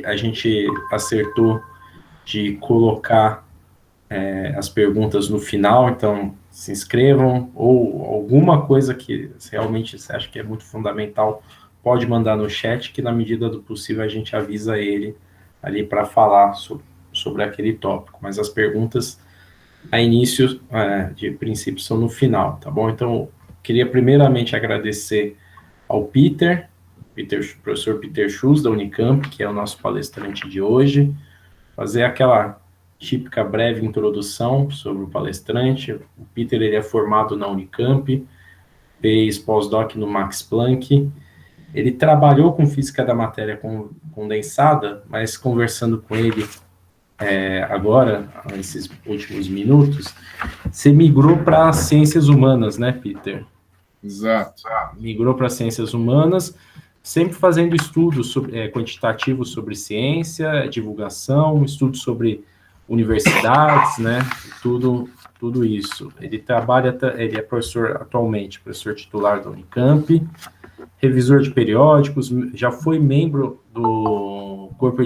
a gente acertou de colocar as perguntas no final, então se inscrevam, ou alguma coisa que realmente você acha que é muito fundamental, pode mandar no chat, que na medida do possível a gente avisa ele ali para falar sobre aquele tópico, mas as perguntas a início, de princípio, são no final, tá bom? Então, queria primeiramente agradecer ao professor Peter Schulz, da Unicamp, que é o nosso palestrante de hoje, fazer aquela típica breve introdução sobre o palestrante. O Peter, ele é formado na Unicamp, fez pós-doc no Max Planck, ele trabalhou com física da matéria condensada, mas conversando com ele agora, nesses últimos minutos, você migrou para ciências humanas, né, Peter? Exato. Migrou para ciências humanas, sempre fazendo estudos quantitativos sobre ciência, divulgação, estudos sobre universidades, né, tudo isso. Ele é professor atualmente, professor titular da Unicamp, revisor de periódicos, já foi membro do corpo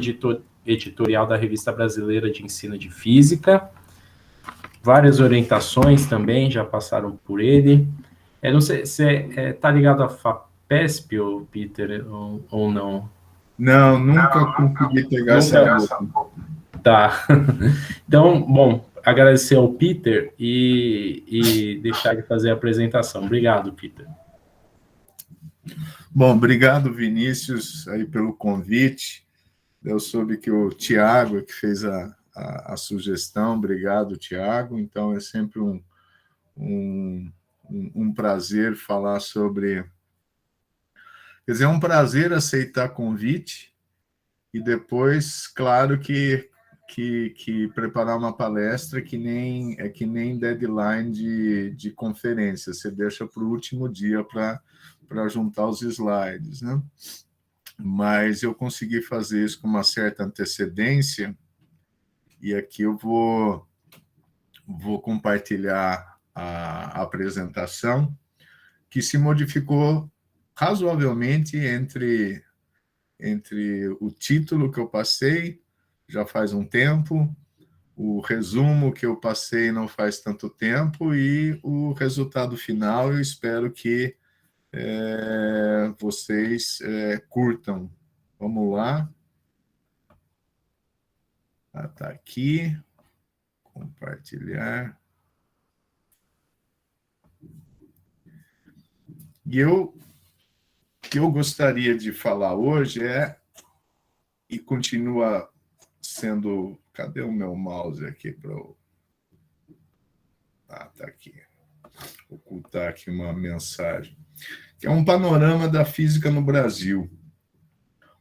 editorial da Revista Brasileira de Ensino de Física, várias orientações também já passaram por ele. Não sei, você está ligado à FAPESP, ou Peter, ou não? Não, nunca consegui pegar essa boca. Tá. Então, bom, agradecer ao Peter e deixar ele fazer a apresentação. Obrigado, Peter. Bom, obrigado, Vinícius, aí pelo convite. Eu soube que o Tiago é que fez a sugestão. Obrigado, Tiago. Então, é sempre um prazer falar sobre... Quer dizer, é um prazer aceitar convite e depois, claro que preparar uma palestra que nem deadline de conferência. Você deixa para o último dia para juntar os slides, né? Mas eu consegui fazer isso com uma certa antecedência, e aqui eu vou compartilhar a apresentação, que se modificou razoavelmente entre o título que eu passei, já faz um tempo, o resumo que eu passei não faz tanto tempo, e o resultado final eu espero que vocês curtam. Vamos lá. Está aqui. Compartilhar. E o que eu gostaria de falar hoje e continua sendo... Cadê o meu mouse aqui para eu... está aqui. Vou ocultar aqui uma mensagem. Que é um panorama da física no Brasil.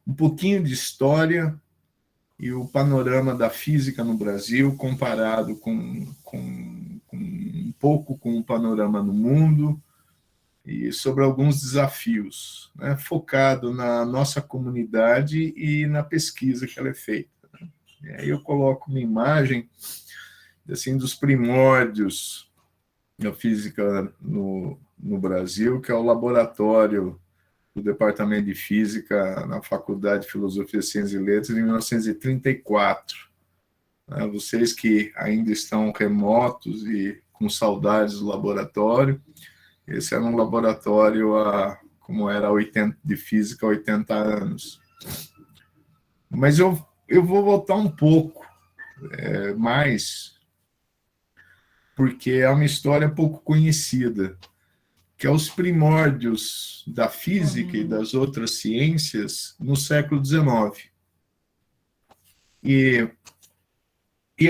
Um pouquinho de história e o panorama da física no Brasil comparado um pouco com o panorama no mundo, e sobre alguns desafios, né, focado na nossa comunidade e na pesquisa que ela é feita. E aí eu coloco uma imagem assim, dos primórdios da física no Brasil, que é o laboratório do Departamento de Física na Faculdade de Filosofia, Ciências e Letras, em 1934. Vocês que ainda estão remotos e com saudades do laboratório, esse era um laboratório como era de física há 80 anos. Mas eu vou voltar um pouco mais, porque é uma história pouco conhecida, que é os primórdios da física e das outras ciências no século XIX. E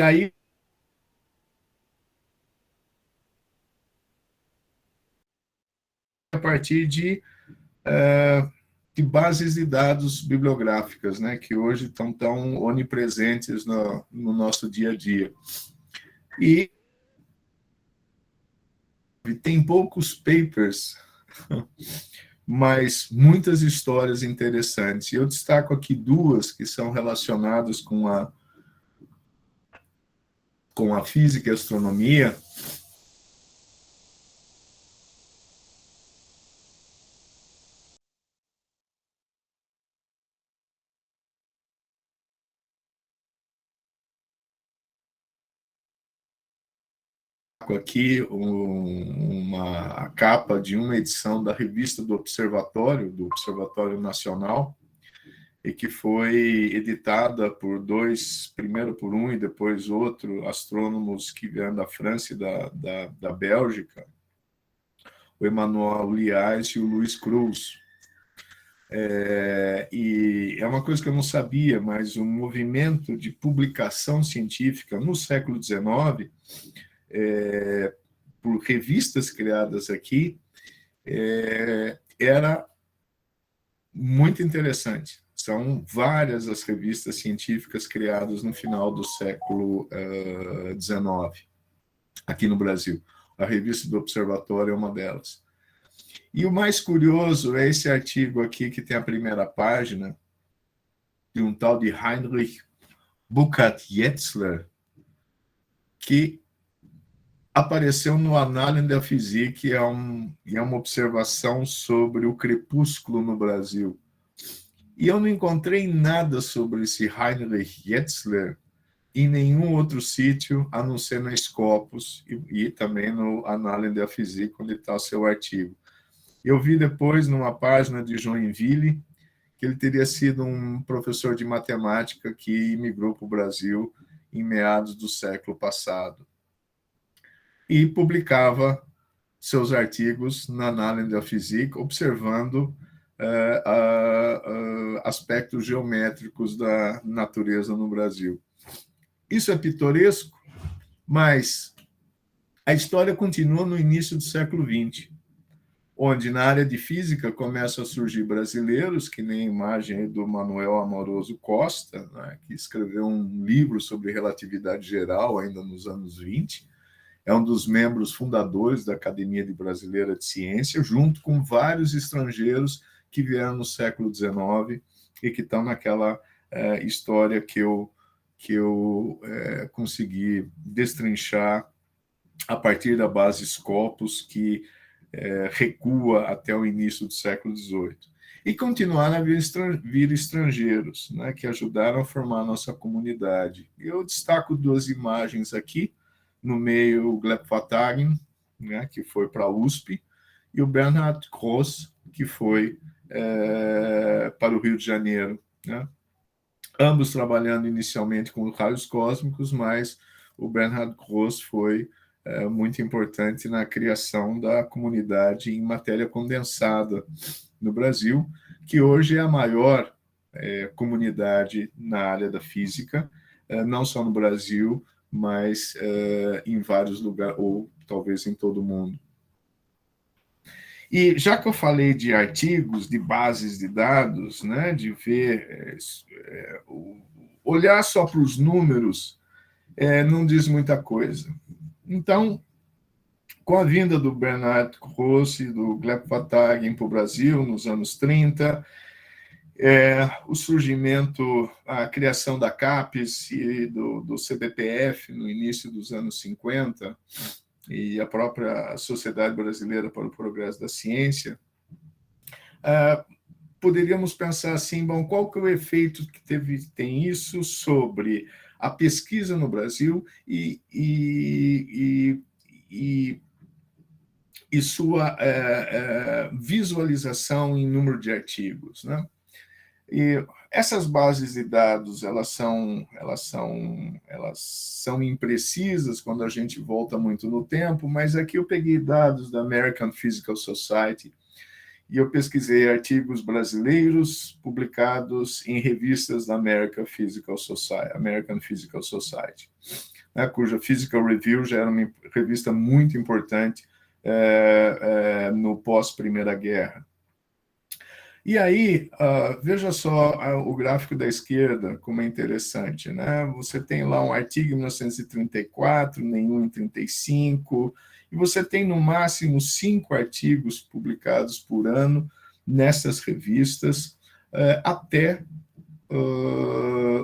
aí, a partir de bases de dados bibliográficas, né, que hoje estão tão onipresentes no nosso dia a dia. E tem poucos papers, mas muitas histórias interessantes. Eu destaco aqui duas que são relacionadas com a física e astronomia. aqui uma capa de uma edição da revista do Observatório Nacional, e que foi editada por dois, primeiro por um e depois outro, astrônomos que vieram da França e da Bélgica, o Emmanuel Liais e o Luiz Cruz. E é uma coisa que eu não sabia, mas o movimento de publicação científica no século XIX, por revistas criadas aqui, era muito interessante. São várias as revistas científicas criadas no final do século XIX, aqui no Brasil. A revista do Observatório é uma delas. E o mais curioso é esse artigo aqui, que tem a primeira página, de um tal de Heinrich Burckhardt-Jetzler, que apareceu no Annalen der Physik, e é uma observação sobre o crepúsculo no Brasil. E eu não encontrei nada sobre esse Heinrich Jetzler em nenhum outro sítio, a não ser na Scopus e também no Annalen der Physik, onde está o seu artigo. Eu vi depois, numa página de Joinville, que ele teria sido um professor de matemática que imigrou para o Brasil em meados do século passado. E publicava seus artigos na Annalen der Physik, observando aspectos geométricos da natureza no Brasil. Isso é pitoresco, mas a história continua no início do século XX, onde na área de física começam a surgir brasileiros, que nem a imagem do Manuel Amoroso Costa, né, que escreveu um livro sobre relatividade geral ainda nos anos 20, é um dos membros fundadores da Academia Brasileira de Ciência, junto com vários estrangeiros que vieram no século XIX e que estão naquela história que eu consegui destrinchar a partir da base Scopus, que recua até o início do século XVIII. E continuaram a vir estrangeiros, né, que ajudaram a formar a nossa comunidade. Eu destaco duas imagens aqui, no meio o Gleb Vatagen, né, que foi para a USP, e o Bernhard Gross, que foi para o Rio de Janeiro, né? Ambos trabalhando inicialmente com raios cósmicos, mas o Bernhard Gross foi muito importante na criação da comunidade em matéria condensada no Brasil, que hoje é a maior comunidade na área da física, não só no Brasil, mas em vários lugares, ou talvez em todo o mundo. E já que eu falei de artigos, de bases de dados, né, de ver, olhar só para os números não diz muita coisa. Então, com a vinda do Bernhard Gross e do Gleb Vatagen para o Brasil, nos anos 30, o surgimento, a criação da CAPES e do CBPF no início dos anos 50, e a própria Sociedade Brasileira para o Progresso da Ciência, poderíamos pensar assim, bom, qual que é o efeito que tem isso sobre a pesquisa no Brasil e sua visualização em número de artigos, né? E essas bases de dados, elas são imprecisas quando a gente volta muito no tempo, mas aqui eu peguei dados da American Physical Society e eu pesquisei artigos brasileiros publicados em revistas da American Physical Society, né, cuja Physical Review já era uma revista muito importante no pós-Primeira Guerra. E aí, veja só o gráfico da esquerda, como é interessante, né? Você tem lá um artigo em 1934, nenhum em 1935, e você tem no máximo 5 artigos publicados por ano nessas revistas até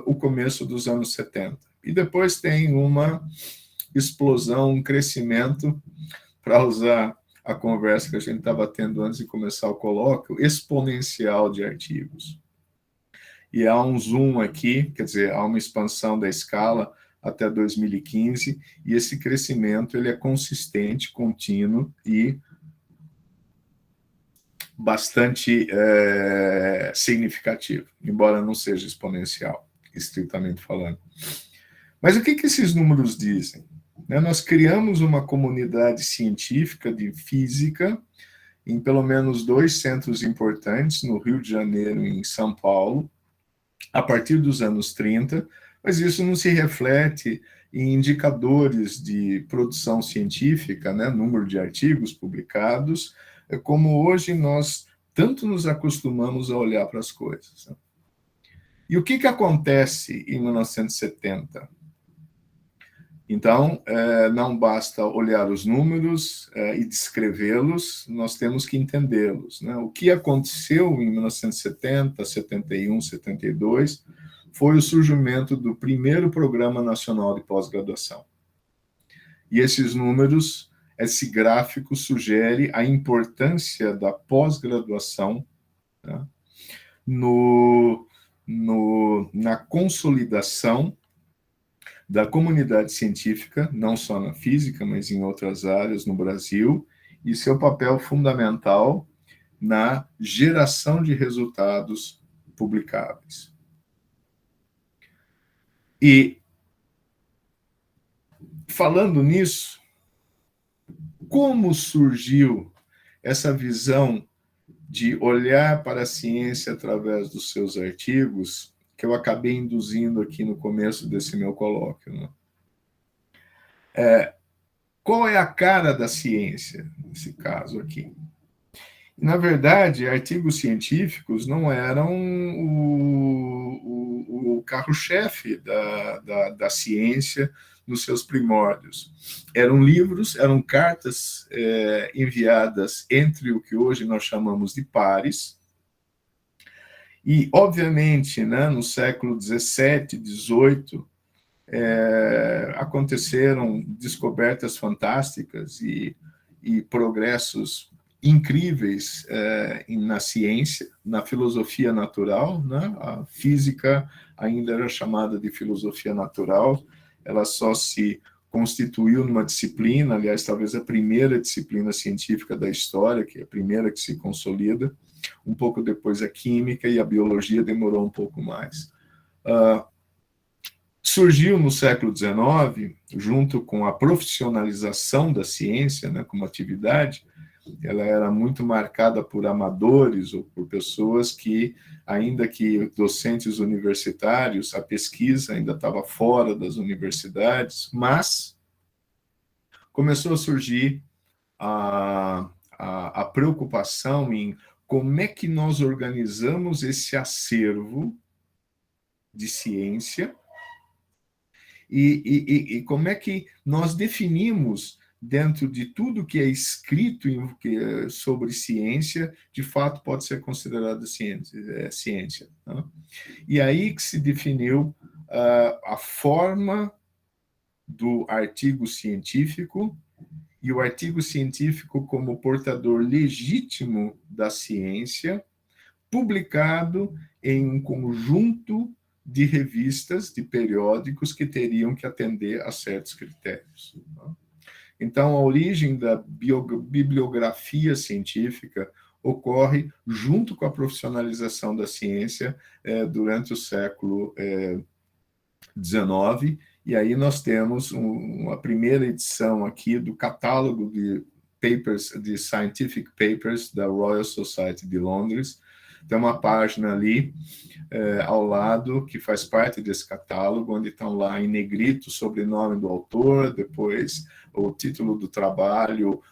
o começo dos anos 70. E depois tem uma explosão, um crescimento, para usar a conversa que a gente estava tendo antes de começar o colóquio, exponencial de artigos. E há um zoom aqui, quer dizer, há uma expansão da escala até 2015, e esse crescimento ele é consistente, contínuo e bastante significativo, embora não seja exponencial, estritamente falando. Mas o que esses números dizem? Nós criamos uma comunidade científica de física em pelo menos 2 centros importantes, no Rio de Janeiro e em São Paulo, a partir dos anos 30, mas isso não se reflete em indicadores de produção científica, número de artigos publicados, como hoje nós tanto nos acostumamos a olhar para as coisas. E o que acontece em 1970? Então, não basta olhar os números e descrevê-los, nós temos que entendê-los. O que aconteceu em 1970, 71, 72, foi o surgimento do primeiro Programa Nacional de Pós-Graduação. E esses números, esse gráfico sugere a importância da pós-graduação na consolidação da comunidade científica, não só na física, mas em outras áreas no Brasil, e seu papel fundamental na geração de resultados publicáveis. E, falando nisso, como surgiu essa visão de olhar para a ciência através dos seus artigos, que eu acabei induzindo aqui no começo desse meu colóquio. Qual é a cara da ciência, nesse caso aqui? Na verdade, artigos científicos não eram o carro-chefe da ciência nos seus primórdios. Eram livros, eram cartas enviadas entre o que hoje nós chamamos de pares. E, obviamente, no século XVII, XVIII, aconteceram descobertas fantásticas e progressos incríveis na ciência, na filosofia natural. A física ainda era chamada de filosofia natural, ela só se constituiu numa disciplina, aliás, talvez a primeira disciplina científica da história, que é a primeira que se consolida. Um pouco depois a química, e a biologia demorou um pouco mais. Surgiu no século XIX, junto com a profissionalização da ciência, como atividade, ela era muito marcada por amadores ou por pessoas que, ainda que docentes universitários, a pesquisa ainda estava fora das universidades, mas começou a surgir a preocupação em como é que nós organizamos esse acervo de ciência e como é que nós definimos, dentro de tudo que é escrito sobre ciência, de fato pode ser considerado ciência. E aí que se definiu a forma do artigo científico, e o artigo científico como portador legítimo da ciência, publicado em um conjunto de revistas, de periódicos que teriam que atender a certos critérios. Então, a origem da bibliografia científica ocorre junto com a profissionalização da ciência durante o século XIX, e aí nós temos uma primeira edição aqui do catálogo de papers, de scientific papers da Royal Society de Londres. Tem uma página ali ao lado que faz parte desse catálogo, onde estão lá em negrito o sobrenome do autor, depois o título do trabalho,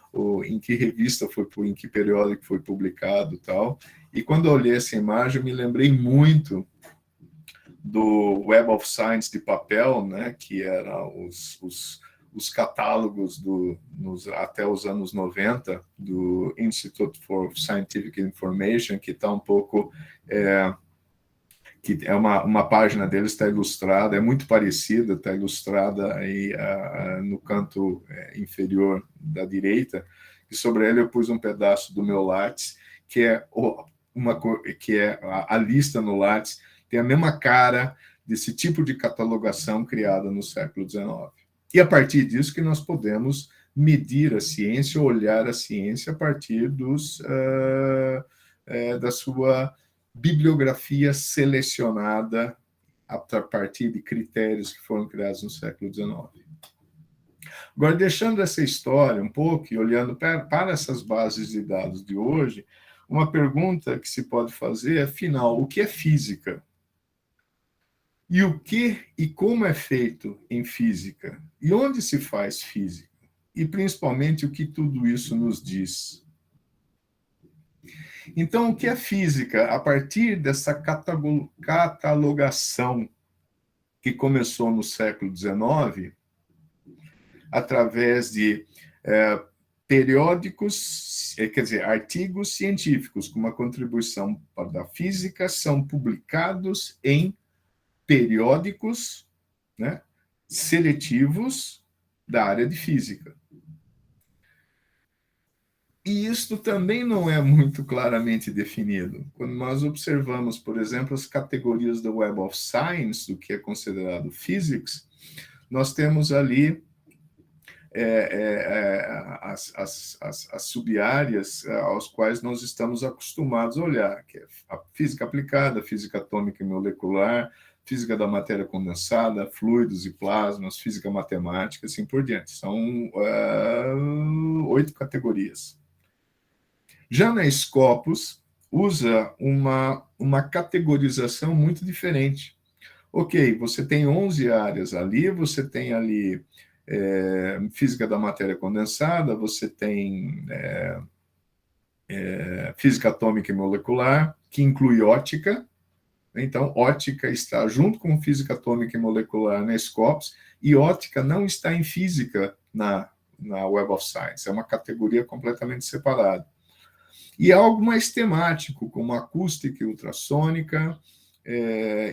em que revista foi, em que periódico foi publicado e tal. E quando eu olhei essa imagem, eu me lembrei muito do Web of Science de papel, que eram os catálogos até os anos 90 do Institute for Scientific Information, que está um pouco... que é uma página deles, está ilustrada, é muito parecida, está ilustrada aí no canto inferior da direita, e sobre ele eu pus um pedaço do meu Lattes, que é a lista no Lattes, tem a mesma cara desse tipo de catalogação criada no século XIX. E a partir disso que nós podemos medir a ciência, olhar a ciência a partir da sua bibliografia selecionada a partir de critérios que foram criados no século XIX. Agora, deixando essa história um pouco e olhando para essas bases de dados de hoje, uma pergunta que se pode fazer é, afinal, o que é física? E o que e como é feito em física? E onde se faz física? E, principalmente, o que tudo isso nos diz? Então, o que é física? A partir dessa catalogação que começou no século XIX, através de periódicos, quer dizer, artigos científicos com uma contribuição da física, são publicados em periódicos, né, seletivos da área de física. E isto também não é muito claramente definido. Quando nós observamos, por exemplo, as categorias do Web of Science, do que é considerado physics, nós temos ali as sub-áreas aos quais nós estamos acostumados a olhar, que é a física aplicada, a física atômica e molecular, física da matéria condensada, fluidos e plasmas, física matemática, assim por diante. São 8 categorias. Já na Scopus, usa uma categorização muito diferente. Ok, você tem 11 áreas ali, você tem ali física da matéria condensada, você tem física atômica e molecular, que inclui óptica. Então, óptica está junto com física atômica e molecular na Scopus, e óptica não está em física na Web of Science, é uma categoria completamente separada. E algo mais temático, como acústica e ultrassônica,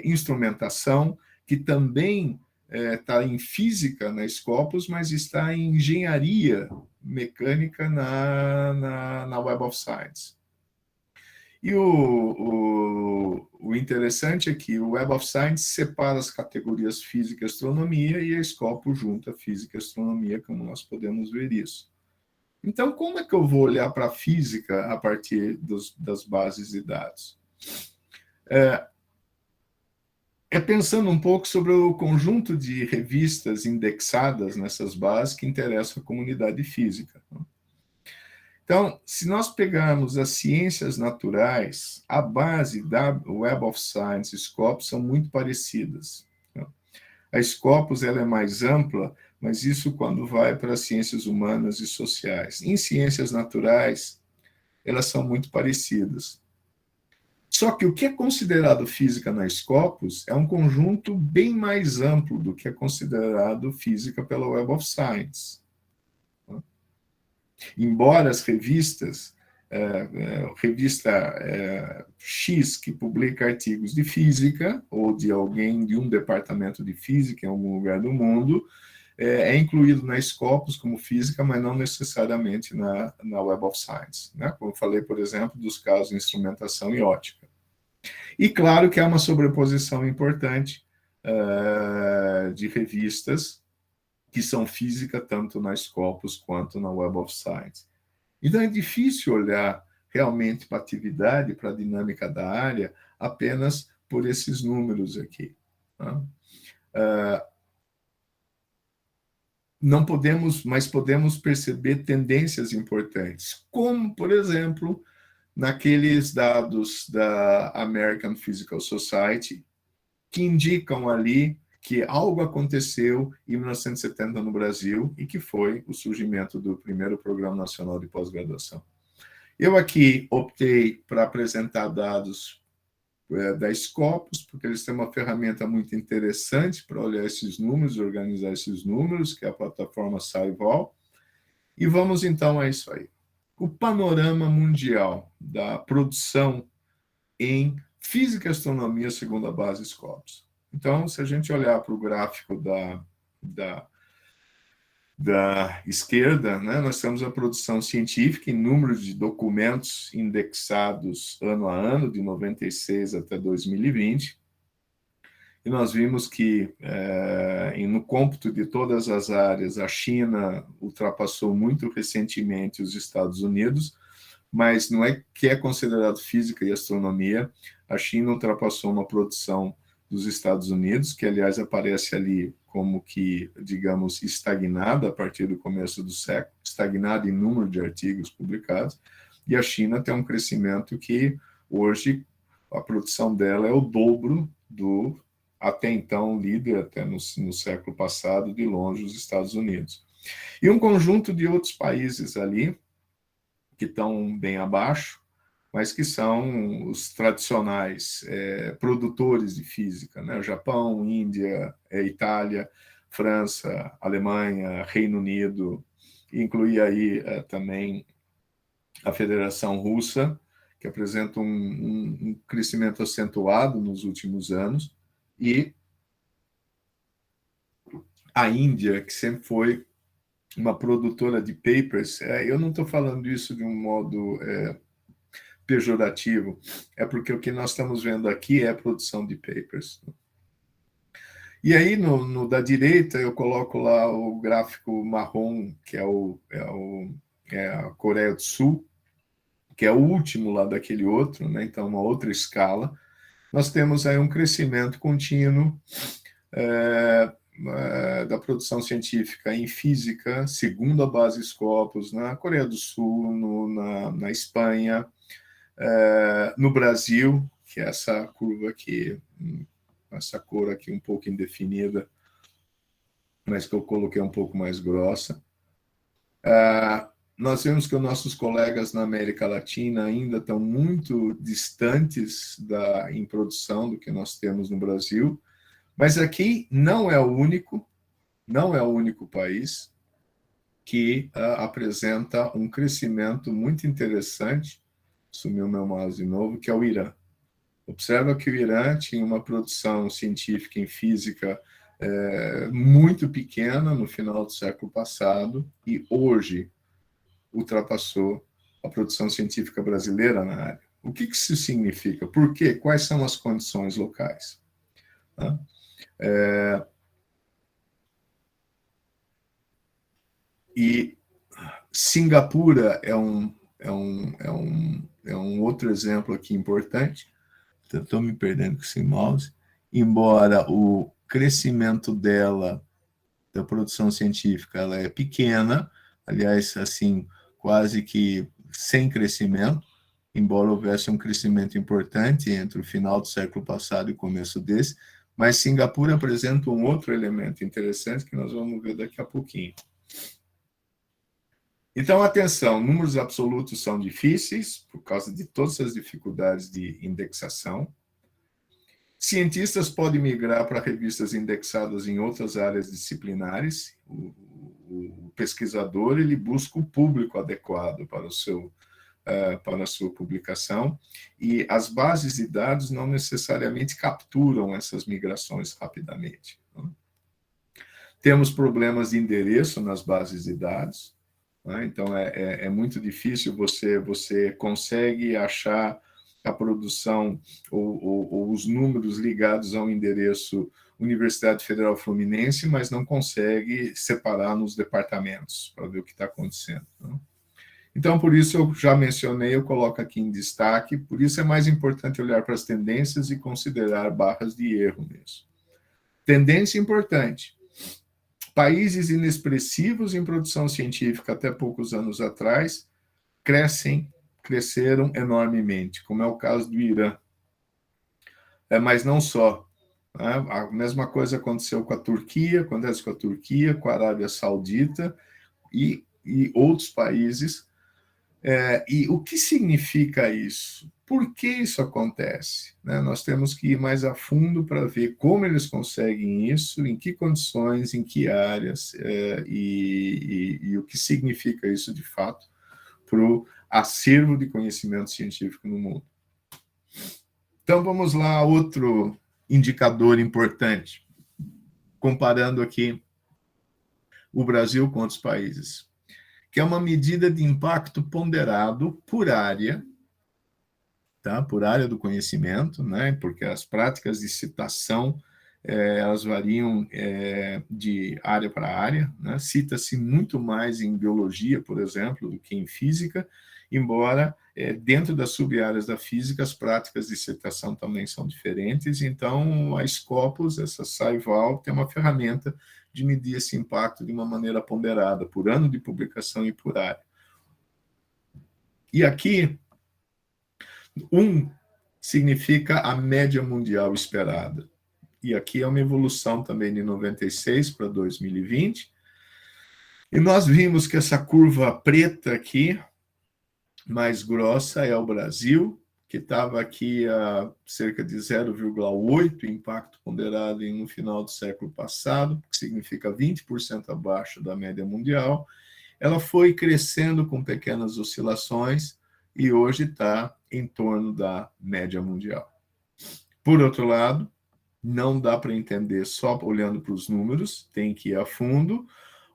instrumentação, que também está em física na Scopus, mas está em engenharia mecânica na Web of Science. E o interessante é que o Web of Science separa as categorias física e astronomia, e a Scopus junta física e astronomia, como nós podemos ver isso. Então, como é que eu vou olhar para a física a partir das bases de dados? Pensando um pouco sobre o conjunto de revistas indexadas nessas bases que interessam a comunidade física. Então, se nós pegarmos as ciências naturais, a base da Web of Science e Scopus são muito parecidas. A Scopus ela é mais ampla, mas isso quando vai para as ciências humanas e sociais. Em ciências naturais, elas são muito parecidas. Só que o que é considerado física na Scopus é um conjunto bem mais amplo do que é considerado física pela Web of Science. Embora as revistas, revista X, que publica artigos de física, ou de alguém de um departamento de física em algum lugar do mundo, é incluído na Scopus como física, mas não necessariamente na Web of Science, né? Como eu falei, por exemplo, dos casos de instrumentação e óptica. E claro que há uma sobreposição importante de revistas que são física tanto na Scopus quanto na Web of Science. Então é difícil olhar realmente para a atividade, para a dinâmica da área, apenas por esses números aqui. Não podemos, mas podemos perceber tendências importantes, como, por exemplo, naqueles dados da American Physical Society, que indicam ali que algo aconteceu em 1970 no Brasil e que foi o surgimento do primeiro Programa Nacional de Pós-Graduação. Eu aqui optei para apresentar dados da Scopus, porque eles têm uma ferramenta muito interessante para olhar esses números, organizar esses números, que é a plataforma SciVol. E vamos então a isso aí. O panorama mundial da produção em física e astronomia segundo a base Scopus. Então, se a gente olhar para o gráfico da esquerda, né, nós temos a produção científica em número de documentos indexados ano a ano, de 96 até 2020. e nós vimos que, no cômputo de todas as áreas, a China ultrapassou muito recentemente os Estados Unidos, mas não é que é considerado física e astronomia. A China ultrapassou uma produção dos Estados Unidos, que, aliás, aparece ali como que, digamos, estagnada a partir do começo do século, estagnada em número de artigos publicados, e a China tem um crescimento que, hoje, a produção dela é o dobro do, até então, líder, até no século passado, de longe, os Estados Unidos. E um conjunto de outros países ali, que estão bem abaixo, mas que são os tradicionais produtores de física, né? Japão, Índia, Itália, França, Alemanha, Reino Unido, inclui aí também a Federação Russa, que apresenta um crescimento acentuado nos últimos anos, e a Índia, que sempre foi uma produtora de papers. Eu não estou falando isso de um modo pejorativo, é porque o que nós estamos vendo aqui é a produção de papers. E aí, no da direita, eu coloco lá o gráfico marrom, que é a Coreia do Sul, que é o último lá daquele outro, né? Então, uma outra escala. Nós temos aí um crescimento contínuo da produção científica em física, segundo a base Scopus, na Coreia do Sul, na Espanha, no Brasil, que é essa curva aqui, essa cor aqui um pouco indefinida, mas que eu coloquei um pouco mais grossa. Nós vemos que os nossos colegas na América Latina ainda estão muito distantes em produção do que nós temos no Brasil, mas aqui não é o único país que apresenta um crescimento muito interessante. Sumiu meu mouse de novo, que é o Irã. Observa que o Irã tinha uma produção científica em física muito pequena no final do século passado e hoje ultrapassou a produção científica brasileira na área. O que isso significa? Por quê? Quais são as condições locais? E Singapura é um outro exemplo aqui importante. Estou me perdendo com esse mouse. Embora o crescimento dela, da produção científica, ela é pequena, aliás, assim, quase que sem crescimento, embora houvesse um crescimento importante entre o final do século passado e o começo desse, mas Singapura apresenta um outro elemento interessante que nós vamos ver daqui a pouquinho. Então, atenção, números absolutos são difíceis, por causa de todas as dificuldades de indexação. Cientistas podem migrar para revistas indexadas em outras áreas disciplinares. O pesquisador ele busca o público adequado para a sua publicação, e as bases de dados não necessariamente capturam essas migrações rapidamente. Temos problemas de endereço nas bases de dados, então é muito difícil, você consegue achar a produção ou os números ligados ao endereço Universidade Federal Fluminense, mas não consegue separar nos departamentos para ver o que está acontecendo. Então, por isso eu já mencionei, eu coloco aqui em destaque, por isso é mais importante olhar para as tendências e considerar barras de erro nisso. Tendência importante. Países inexpressivos em produção científica até poucos anos atrás cresceram enormemente, como é o caso do Irã. Mas não só. A mesma coisa aconteceu com a Turquia, acontece com a Turquia, com a Arábia Saudita e outros países. E o que significa isso? Por que isso acontece? Nós temos que ir mais a fundo para ver como eles conseguem isso, em que condições, em que áreas, e o que significa isso de fato para o acervo de conhecimento científico no mundo. Então, vamos lá, outro indicador importante, comparando aqui o Brasil com outros países, que é uma medida de impacto ponderado por área, tá? Por área do conhecimento, porque as práticas de citação elas variam de área para área, né? Cita-se muito mais em biologia, por exemplo, do que em física, embora dentro das sub-áreas da física as práticas de citação também são diferentes, então a Scopus, essa SciVal, tem uma ferramenta de medir esse impacto de uma maneira ponderada, por ano de publicação e por área. E aqui, 1 significa a média mundial esperada. E aqui é uma evolução também de 96 para 2020. E nós vimos que essa curva preta aqui, mais grossa, é o Brasil, que estava aqui a cerca de 0,8 impacto ponderado no final do século passado, que significa 20% abaixo da média mundial. Ela foi crescendo com pequenas oscilações e hoje está em torno da média mundial. Por outro lado, não dá para entender só olhando para os números, tem que ir a fundo.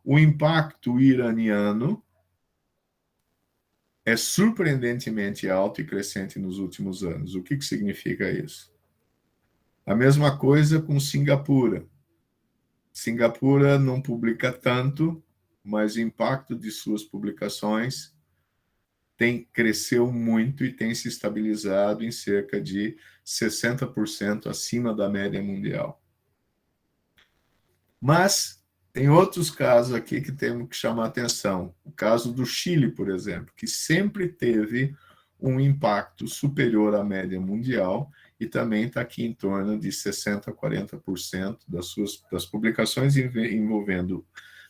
O impacto iraniano é surpreendentemente alto e crescente nos últimos anos. O que significa isso? A mesma coisa com Singapura. Singapura não publica tanto, mas o impacto de suas publicações cresceu muito e tem se estabilizado em cerca de 60% acima da média mundial. Mas tem outros casos aqui que temos que chamar atenção. O caso do Chile, por exemplo, que sempre teve um impacto superior à média mundial e também está aqui em torno de 60% a 40% das publicações envolvendo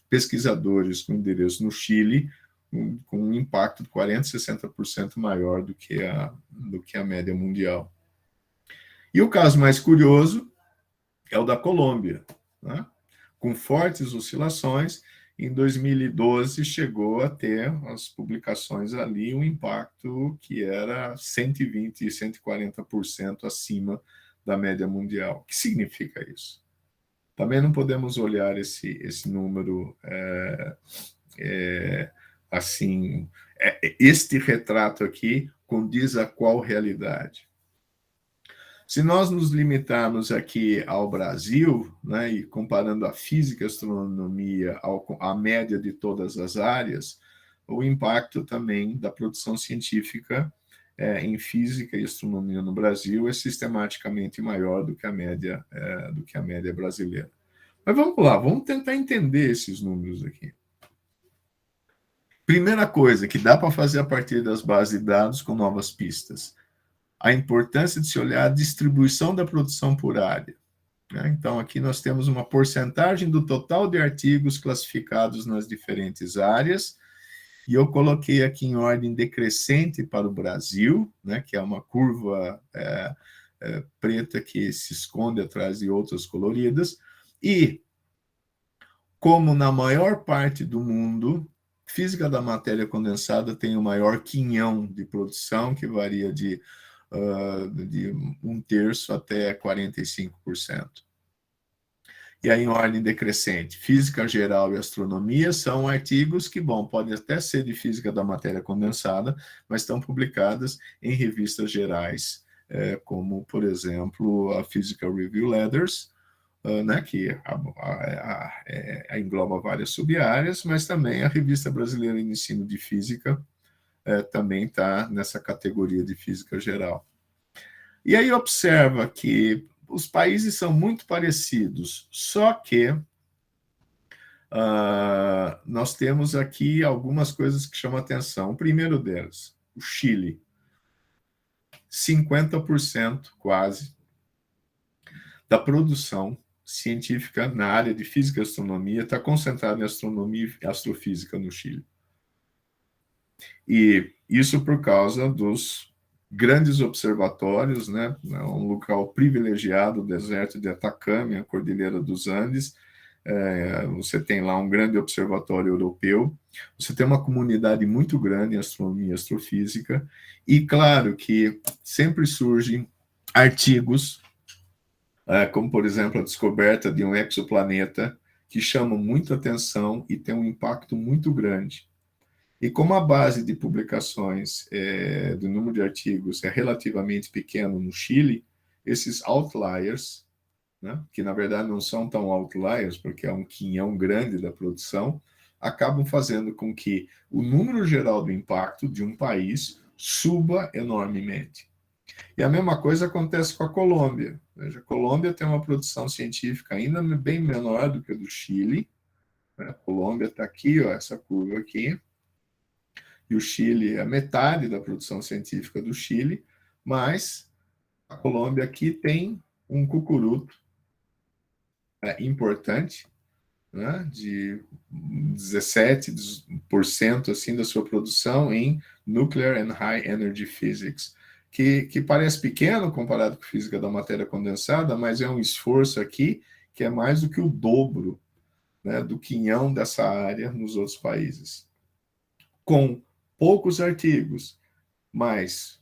pesquisadores com endereço no Chile, com um impacto de 40% a 60% maior do que a média mundial. E o caso mais curioso é o da Colômbia, né? Com fortes oscilações. Em 2012, chegou a ter as publicações ali um impacto que era 120% e 140% acima da média mundial. O que significa isso? Também não podemos olhar esse número assim. Este retrato aqui condiz a qual realidade? Se nós nos limitarmos aqui ao Brasil, né, e comparando a física e a astronomia à média de todas as áreas, o impacto também da produção científica em física e astronomia no Brasil é sistematicamente maior do que a média brasileira. Mas vamos lá, vamos tentar entender esses números aqui. Primeira coisa que dá para fazer a partir das bases de dados com novas pistas: a importância de se olhar a distribuição da produção por área. Então, aqui nós temos uma porcentagem do total de artigos classificados nas diferentes áreas, e eu coloquei aqui em ordem decrescente para o Brasil, né, que é uma curva preta que se esconde atrás de outras coloridas, e como na maior parte do mundo, física da matéria condensada tem o maior quinhão de produção, que varia de 1/3 até 45%. E aí, em ordem decrescente, física geral e astronomia são artigos que, podem até ser de física da matéria condensada, mas estão publicadas em revistas gerais, como, por exemplo, a Physical Review Letters, né, que engloba várias sub-áreas, mas também a Revista Brasileira de Ensino de Física também está nessa categoria de física geral. E aí observa que os países são muito parecidos, só que nós temos aqui algumas coisas que chamam a atenção. O primeiro delas, o Chile. 50% quase da produção científica na área de física e astronomia está concentrada em astronomia e astrofísica no Chile. E isso por causa dos grandes observatórios, né? Um local privilegiado, o deserto de Atacama, a Cordilheira dos Andes. Você tem lá um grande observatório europeu, você tem uma comunidade muito grande em astronomia e astrofísica, e claro que sempre surgem artigos, como por exemplo a descoberta de um exoplaneta, que chamam muita atenção e tem um impacto muito grande. E como a base de publicações do número de artigos é relativamente pequeno no Chile, esses outliers né, que na verdade não são tão outliers, porque é um quinhão grande da produção, acabam fazendo com que o número geral do impacto de um país suba enormemente. E a mesma coisa acontece com a Colômbia. Veja, a Colômbia tem uma produção científica ainda bem menor do que a do Chile. A Colômbia está aqui, ó, essa curva aqui, e o Chile é a metade da produção científica do Chile, mas a Colômbia aqui tem um cucuruto importante, né, de 17% assim, da sua produção em Nuclear and High Energy Physics, que parece pequeno comparado com a física da matéria condensada, mas é um esforço aqui que é mais do que o dobro, né, do quinhão dessa área nos outros países. Com poucos artigos, mas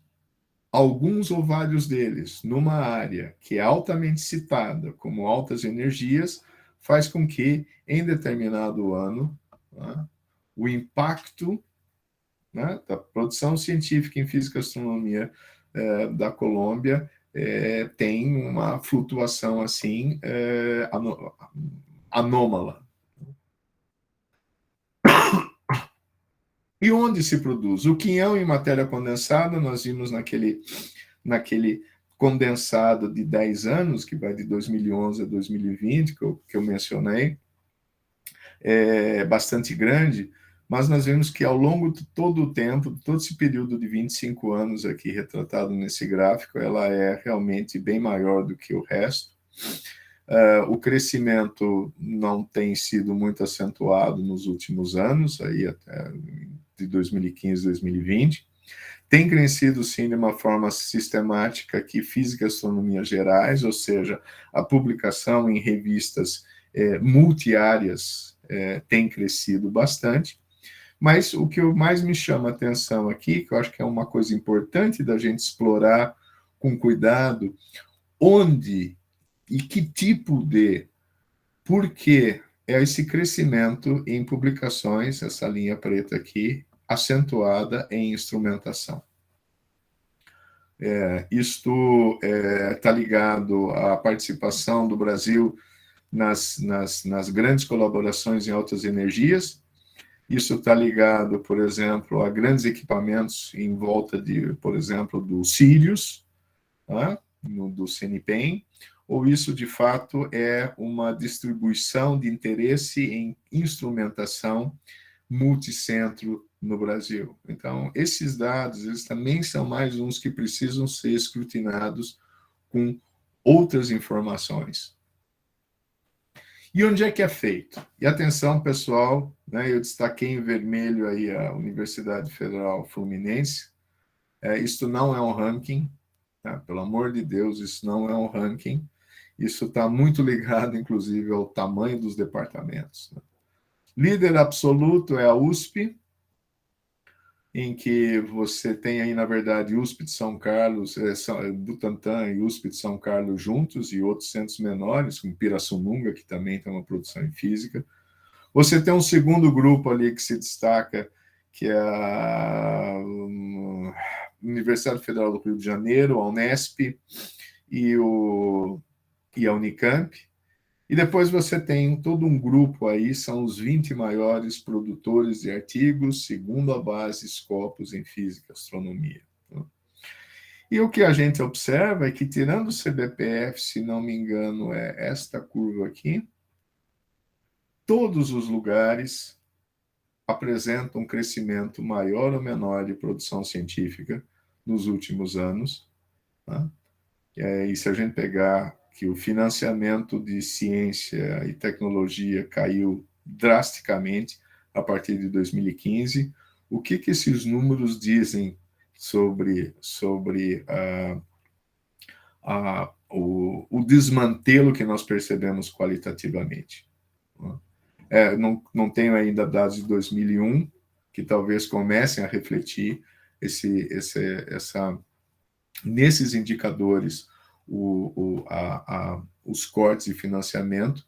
alguns ou vários deles numa área que é altamente citada como altas energias, faz com que, em determinado ano, né, o impacto, né, da produção científica em física e astronomia da Colômbia tem uma flutuação assim anômala. E onde se produz? O quinhão em matéria condensada, nós vimos naquele condensado de 10 anos, que vai de 2011 a 2020, que eu mencionei, é bastante grande, mas nós vemos que ao longo de todo o tempo, todo esse período de 25 anos aqui retratado nesse gráfico, ela é realmente bem maior do que o resto. O crescimento não tem sido muito acentuado nos últimos anos, aí até de 2015 a 2020. Tem crescido, sim, de uma forma sistemática aqui, física e astronomia gerais, ou seja, a publicação em revistas multiáreas tem crescido bastante. Mas o que mais me chama a atenção aqui, que eu acho que é uma coisa importante da gente explorar com cuidado, onde e que tipo de, por que é esse crescimento em publicações, essa linha preta aqui, acentuada em instrumentação. Isto está ligado à participação do Brasil nas grandes colaborações em altas energias. Isso está ligado, por exemplo, a grandes equipamentos em volta de, por exemplo, do Sirius, do CNPEM, ou isso, de fato, é uma distribuição de interesse em instrumentação multicentro no Brasil. Então, esses dados, eles também são mais uns que precisam ser escrutinados com outras informações. E onde é que é feito? E atenção, pessoal, né, eu destaquei em vermelho aí a Universidade Federal Fluminense. Isto não é um ranking, tá? Pelo amor de Deus, isso não é um ranking. Isso está muito ligado, inclusive, ao tamanho dos departamentos, né? Líder absoluto é a USP, em que você tem aí, na verdade, USP de São Carlos, Butantã e USP de São Carlos juntos, e outros centros menores, como Pirassununga, que também tem uma produção em física. Você tem um segundo grupo ali que se destaca, que é a Universidade Federal do Rio de Janeiro, a Unesp e a Unicamp. E depois você tem todo um grupo aí, são os 20 maiores produtores de artigos, segundo a base Scopus em Física e Astronomia. E o que a gente observa é que, tirando o CBPF, se não me engano, é esta curva aqui, todos os lugares apresentam um crescimento maior ou menor de produção científica nos últimos anos. Tá? E se a gente pegar que o financiamento de ciência e tecnologia caiu drasticamente a partir de 2015, o que esses números dizem sobre o desmantelo que nós percebemos qualitativamente? Não tenho ainda dados de 2001, que talvez comecem a refletir nesses indicadores os cortes de financiamento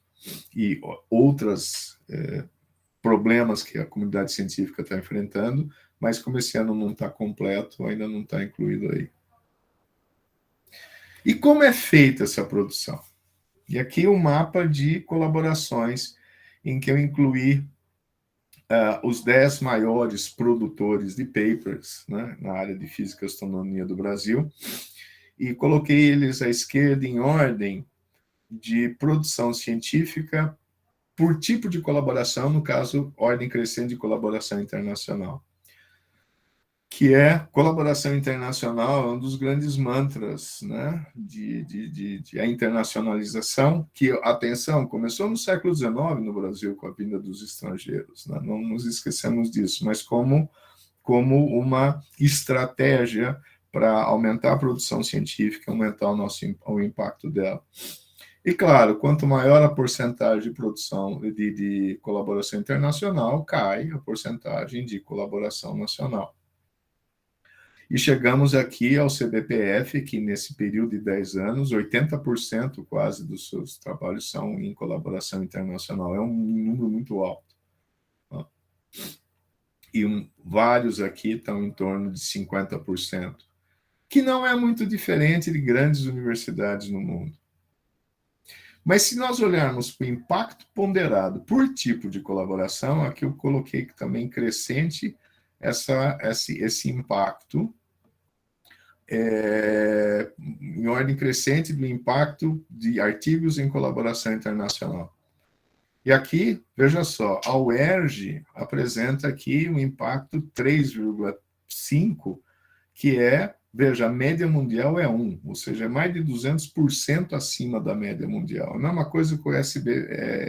e outros problemas que a comunidade científica está enfrentando, mas como esse ano não está completo, ainda não está incluído aí. E como é feita essa produção? E aqui um mapa de colaborações em que eu incluí os 10 maiores produtores de papers, né, na área de física e astronomia do Brasil, e coloquei eles à esquerda em ordem de produção científica por tipo de colaboração, no caso, ordem crescente de colaboração internacional. Que é colaboração internacional, é um dos grandes mantras, né, a internacionalização, que, atenção, começou no século XIX no Brasil, com a vinda dos estrangeiros, né, não nos esquecemos disso, mas como uma estratégia para aumentar a produção científica, aumentar o impacto dela. E, claro, quanto maior a porcentagem de produção de colaboração internacional, cai a porcentagem de colaboração nacional. E chegamos aqui ao CBPF, que nesse período de 10 anos, 80% quase dos seus trabalhos são em colaboração internacional. É um número muito alto. E vários aqui estão em torno de 50%, que não é muito diferente de grandes universidades no mundo. Mas se nós olharmos para o impacto ponderado por tipo de colaboração, aqui eu coloquei também crescente esse impacto, em ordem crescente do impacto de artigos em colaboração internacional. E aqui, veja só, a UERJ apresenta aqui um impacto 3,5, que veja, a média mundial é 1, ou seja, é mais de 200% acima da média mundial. Não é uma coisa que o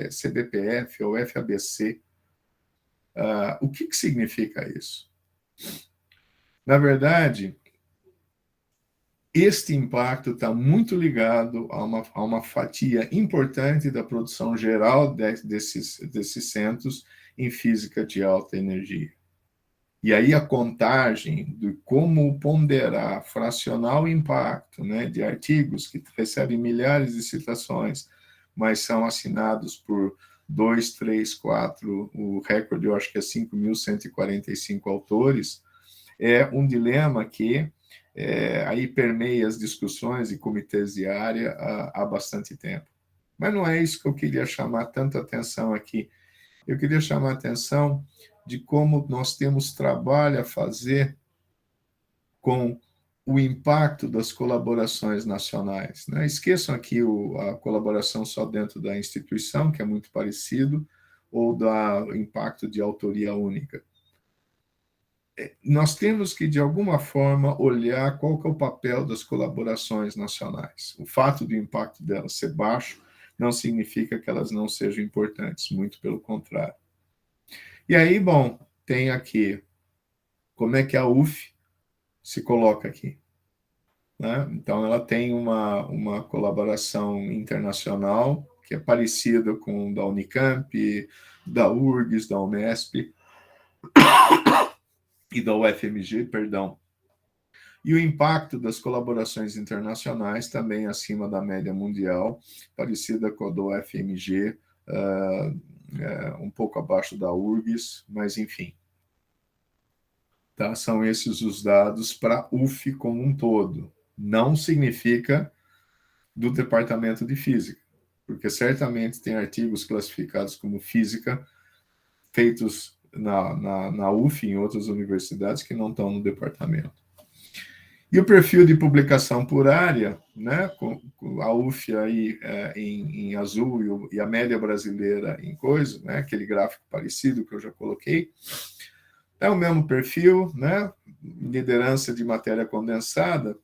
CBPF ou FABC. O que significa isso? Na verdade, este impacto está muito ligado a uma fatia importante da produção geral desses centros em física de alta energia. E aí a contagem de como ponderar, fracionar o impacto, né, de artigos que recebem milhares de citações, mas são assinados por 2, 3, 4, o recorde eu acho que é 5.145 autores, é um dilema que aí permeia as discussões e comitês de área há bastante tempo. Mas não é isso que eu queria chamar tanta atenção aqui. Eu queria chamar a atenção de como nós temos trabalho a fazer com o impacto das colaborações nacionais. Né? Esqueçam aqui a colaboração só dentro da instituição, que é muito parecido, ou do impacto de autoria única. Nós temos que, de alguma forma, olhar qual que é o papel das colaborações nacionais. O fato do impacto delas ser baixo não significa que elas não sejam importantes, muito pelo contrário. E aí, bom, tem aqui como é que a UF se coloca aqui. Né? Então, ela tem uma colaboração internacional que é parecida com da Unicamp, da URGS, da Unesp e da UFMG, perdão. E o impacto das colaborações internacionais também acima da média mundial, parecida com a do UFMG, um pouco abaixo da URGS, mas enfim. Tá? São esses os dados para a UF como um todo. Não significa do Departamento de Física, porque certamente tem artigos classificados como física feitos na UF e em outras universidades que não estão no departamento. E o perfil de publicação por área, né, com a UF aí em azul e a média brasileira em coisa, né, aquele gráfico parecido que eu já coloquei, é o mesmo perfil, né, liderança de matéria condensada,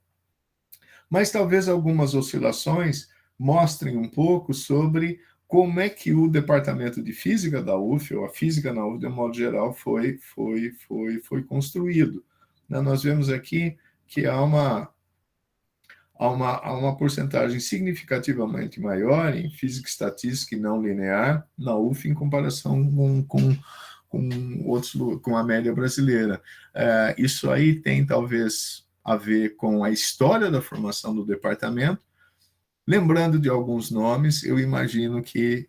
mas talvez algumas oscilações mostrem um pouco sobre como é que o departamento de física da UF, ou a física na UF, de um modo geral, foi construído. Nós vemos aqui que há uma porcentagem significativamente maior em física estatística e não linear na UF em comparação com a média brasileira. Isso aí tem talvez a ver com a história da formação do departamento. Lembrando de alguns nomes, eu imagino que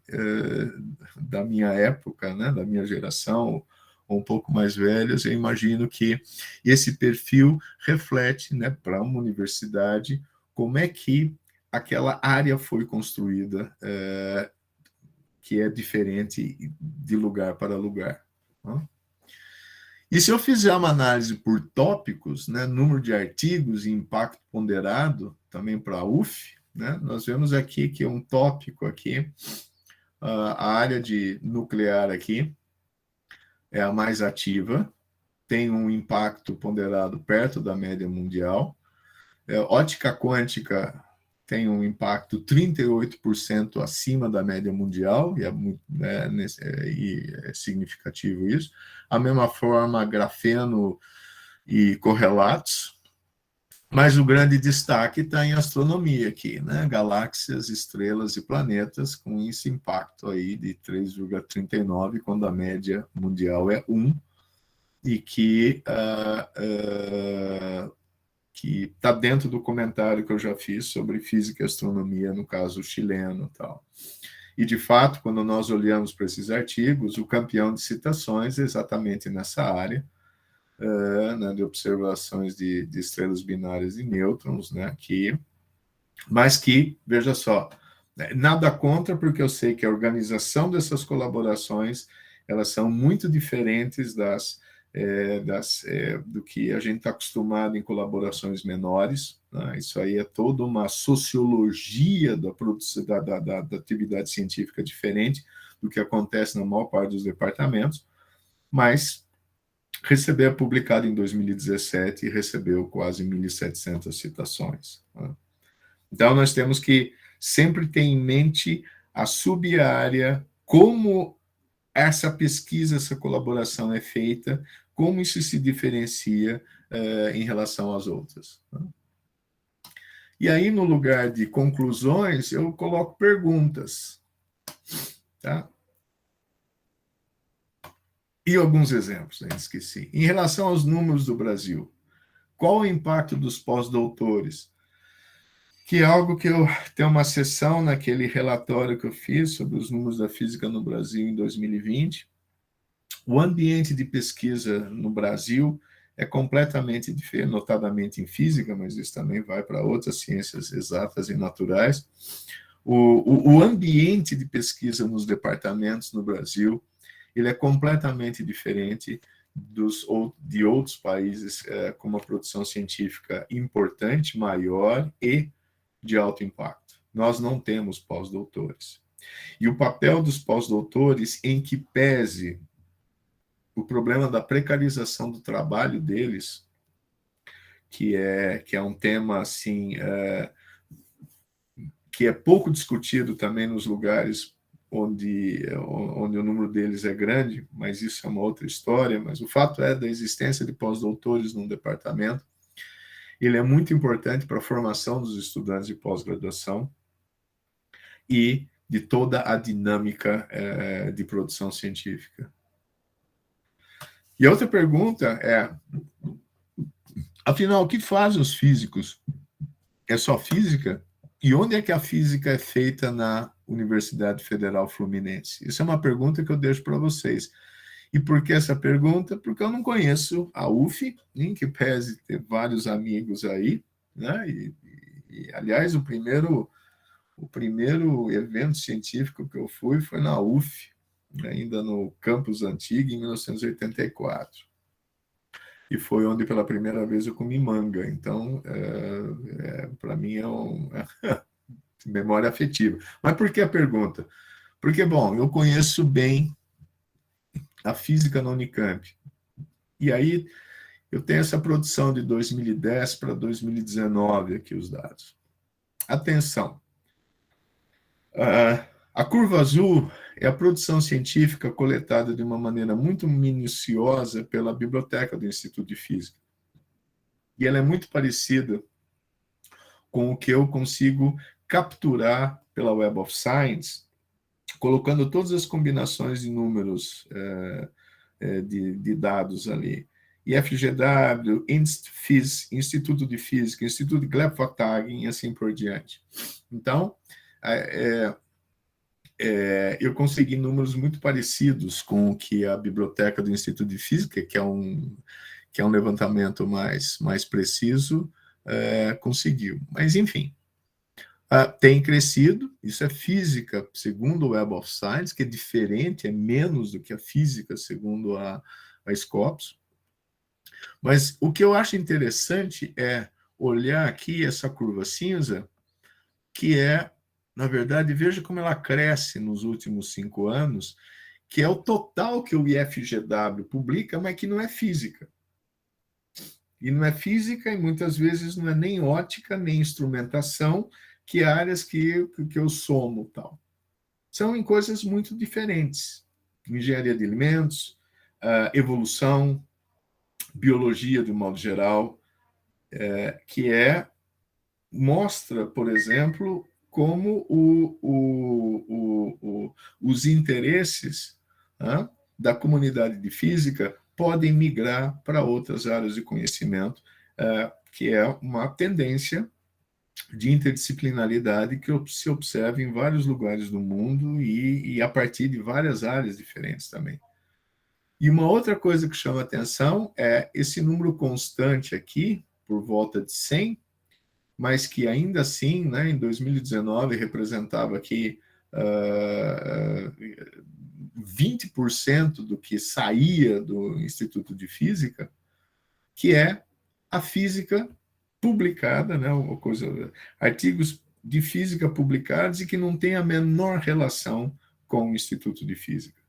da minha época, né, da minha geração, ou um pouco mais velhos, eu imagino que esse perfil reflete, né, para uma universidade como é que aquela área foi construída que é diferente de lugar para lugar. Né? E se eu fizer uma análise por tópicos, né, número de artigos e impacto ponderado, também para a UF, né, nós vemos aqui que um tópico aqui, a área de nuclear aqui é a mais ativa, tem um impacto ponderado perto da média mundial. Ótica quântica tem um impacto 38% acima da média mundial, e é significativo isso. A mesma forma, grafeno e correlatos, mas o grande destaque está em astronomia aqui, né? Galáxias, estrelas e planetas, com esse impacto aí de 3,39, quando a média mundial é 1, e que está dentro do comentário que eu já fiz sobre física e astronomia, no caso chileno e tal. E, de fato, quando nós olhamos para esses artigos, o campeão de citações é exatamente nessa área, né, de observações de estrelas binárias e nêutrons, né, mas que, veja só, nada contra, porque eu sei que a organização dessas colaborações, elas são muito diferentes do que a gente está acostumado em colaborações menores. Né? Isso aí é toda uma sociologia da produção, da atividade científica diferente do que acontece na maior parte dos departamentos, mas recebeu publicado em 2017 e recebeu quase 1.700 citações. Né? Então, nós temos que sempre ter em mente a sub-área, como essa pesquisa, essa colaboração é feita, como isso se diferencia em relação às outras. Né? E aí, no lugar de conclusões, eu coloco perguntas. Tá? E alguns exemplos, né? Esqueci. Em relação aos números do Brasil, qual o impacto dos pós-doutores? Que é algo que eu tenho uma sessão naquele relatório que eu fiz sobre os números da física no Brasil em 2020. O ambiente de pesquisa no Brasil é completamente diferente, notadamente em física, mas isso também vai para outras ciências exatas e naturais. O ambiente de pesquisa nos departamentos no Brasil, ele é completamente diferente de outros países com uma produção científica importante, maior e de alto impacto. Nós não temos pós-doutores. E o papel dos pós-doutores, em que pese o problema da precarização do trabalho deles, que é um tema assim, que é pouco discutido também nos lugares onde o número deles é grande, mas isso é uma outra história. Mas o fato é da existência de pós-doutores num departamento, ele é muito importante para a formação dos estudantes de pós-graduação e de toda a dinâmica de produção científica. E a outra pergunta é, afinal, o que fazem os físicos? É só física? E onde é que a física é feita na Universidade Federal Fluminense? Isso é uma pergunta que eu deixo para vocês. E por que essa pergunta? Porque eu não conheço a UF, em que pese ter vários amigos aí, né? Aliás, o primeiro evento científico que eu fui foi na UF, ainda no campus antigo, em 1984. E foi onde, pela primeira vez, eu comi manga. Então, para mim, é uma memória afetiva. Mas por que a pergunta? Porque, bom, eu conheço bem a física na Unicamp. E aí, eu tenho essa produção de 2010 para 2019, aqui os dados. Atenção! A curva azul é a produção científica coletada de uma maneira muito minuciosa pela biblioteca do Instituto de Física. E ela é muito parecida com o que eu consigo capturar pela Web of Science, colocando todas as combinações de números de dados ali. IFGW, INST-FIS, Instituto de Física, Instituto de Gleb-Vartagen e assim por diante. Então, eu consegui números muito parecidos com o que a biblioteca do Instituto de Física, que é um levantamento mais preciso, conseguiu. Mas, enfim, Tem crescido, isso é física, segundo o Web of Science, que é diferente, é menos do que a física, segundo a Scopus. Mas o que eu acho interessante é olhar aqui essa curva cinza, que é, na verdade, veja como ela cresce nos últimos 5 anos, que é o total que o IFGW publica, mas que não é física. E não é física, e muitas vezes não é nem ótica, nem instrumentação, que áreas que eu somo tal. São em coisas muito diferentes. Engenharia de alimentos, evolução, biologia de um modo geral, que mostra, por exemplo, como os interesses da comunidade de física podem migrar para outras áreas de conhecimento, que é uma tendência de interdisciplinaridade que se observa em vários lugares do mundo e a partir de várias áreas diferentes também. E uma outra coisa que chama atenção é esse número constante aqui, por volta de 100, mas que ainda assim, né, em 2019, representava aqui 20% do que saía do Instituto de Física, que é a física publicada, né, artigos de física publicados e que não tem a menor relação com o Instituto de Física.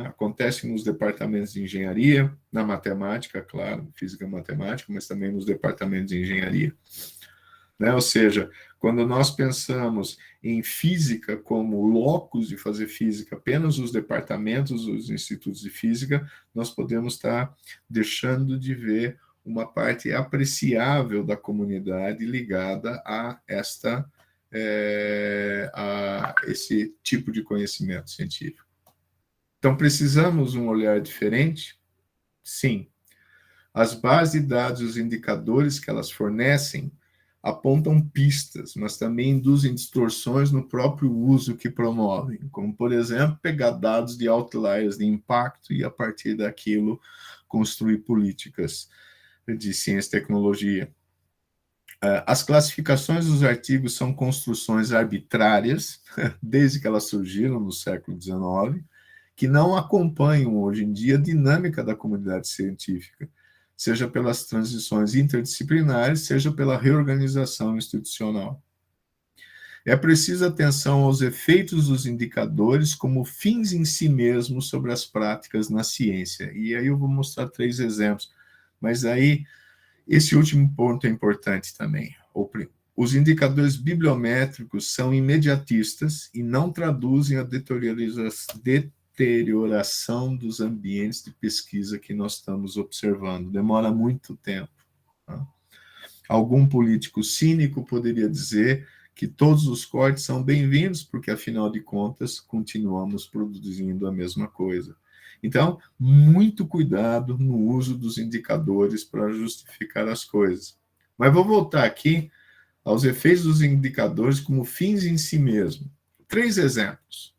Acontece nos departamentos de engenharia, na matemática, claro, física e matemática, mas também nos departamentos de engenharia. Ou seja, quando nós pensamos em física como locus de fazer física, apenas os departamentos, os institutos de física, nós podemos estar deixando de ver uma parte apreciável da comunidade ligada a esse tipo de conhecimento científico. Então, precisamos de um olhar diferente? Sim. As bases de dados e os indicadores que elas fornecem apontam pistas, mas também induzem distorções no próprio uso que promovem, como, por exemplo, pegar dados de outliers de impacto e, a partir daquilo, construir políticas de ciência e tecnologia. As classificações dos artigos são construções arbitrárias, desde que elas surgiram no século XIX, que não acompanham hoje em dia a dinâmica da comunidade científica, seja pelas transições interdisciplinares, seja pela reorganização institucional. É preciso atenção aos efeitos dos indicadores como fins em si mesmos sobre as práticas na ciência. E aí eu vou mostrar 3 exemplos, mas aí esse último ponto é importante também. Os indicadores bibliométricos são imediatistas e não traduzem a deterioração dos ambientes de pesquisa que nós estamos observando. Demora muito tempo. Algum político cínico poderia dizer que todos os cortes são bem-vindos, porque, afinal de contas, continuamos produzindo a mesma coisa. Então, muito cuidado no uso dos indicadores para justificar as coisas. Mas vou voltar aqui aos efeitos dos indicadores como fins em si mesmo. 3 exemplos.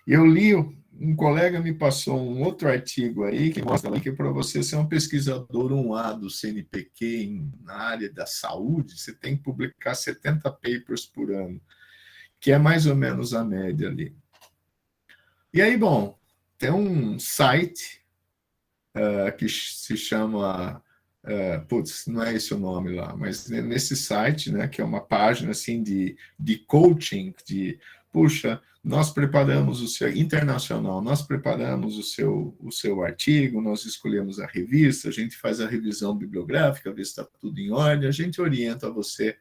Eu li, um colega me passou um outro artigo aí, que mostra que para você ser um pesquisador 1A do CNPq na área da saúde, você tem que publicar 70 papers por ano, que é mais ou menos a média ali. E aí, bom, tem um site que se chama... não é esse o nome lá, mas nesse site, né, que é uma página assim de coaching, puxa, nós preparamos o seu internacional, nós preparamos o seu artigo, nós escolhemos a revista, a gente faz a revisão bibliográfica, vê se está tudo em ordem, a gente orienta você.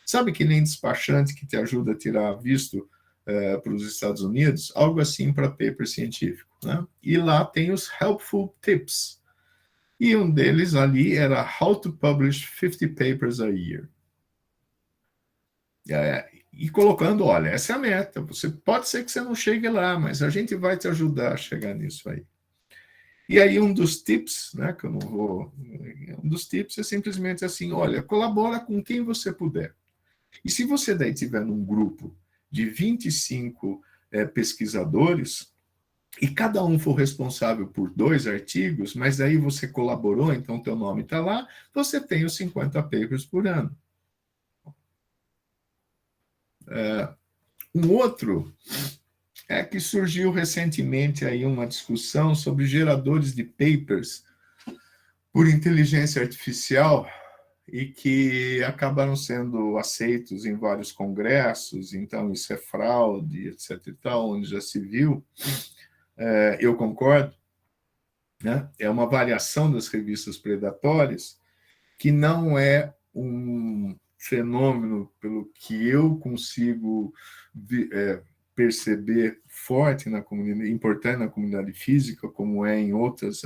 Sabe que nem despachante que te ajuda a tirar visto para os Estados Unidos? Algo assim para paper científico, né? E lá tem os helpful tips. E um deles ali era How to Publish 50 Papers a Year. E colocando, olha, essa é a meta. Pode ser que você não chegue lá, mas a gente vai te ajudar a chegar nisso aí. E aí um dos tips, né, que eu não vou... Um dos tips é simplesmente assim, olha, colabora com quem você puder. E se você daí tiver num grupo de 25 pesquisadores, e cada um for responsável por 2 artigos, mas aí você colaborou, então teu nome está lá, você tem os 50 papers por ano. Um outro é que surgiu recentemente aí uma discussão sobre geradores de papers por inteligência artificial e que acabaram sendo aceitos em vários congressos, então isso é fraude, etc. e tal, onde já se viu. Eu concordo, né? É uma variação das revistas predatórias que não é um fenômeno, pelo que eu consigo perceber, forte na comunidade, importante na comunidade física, como é em outras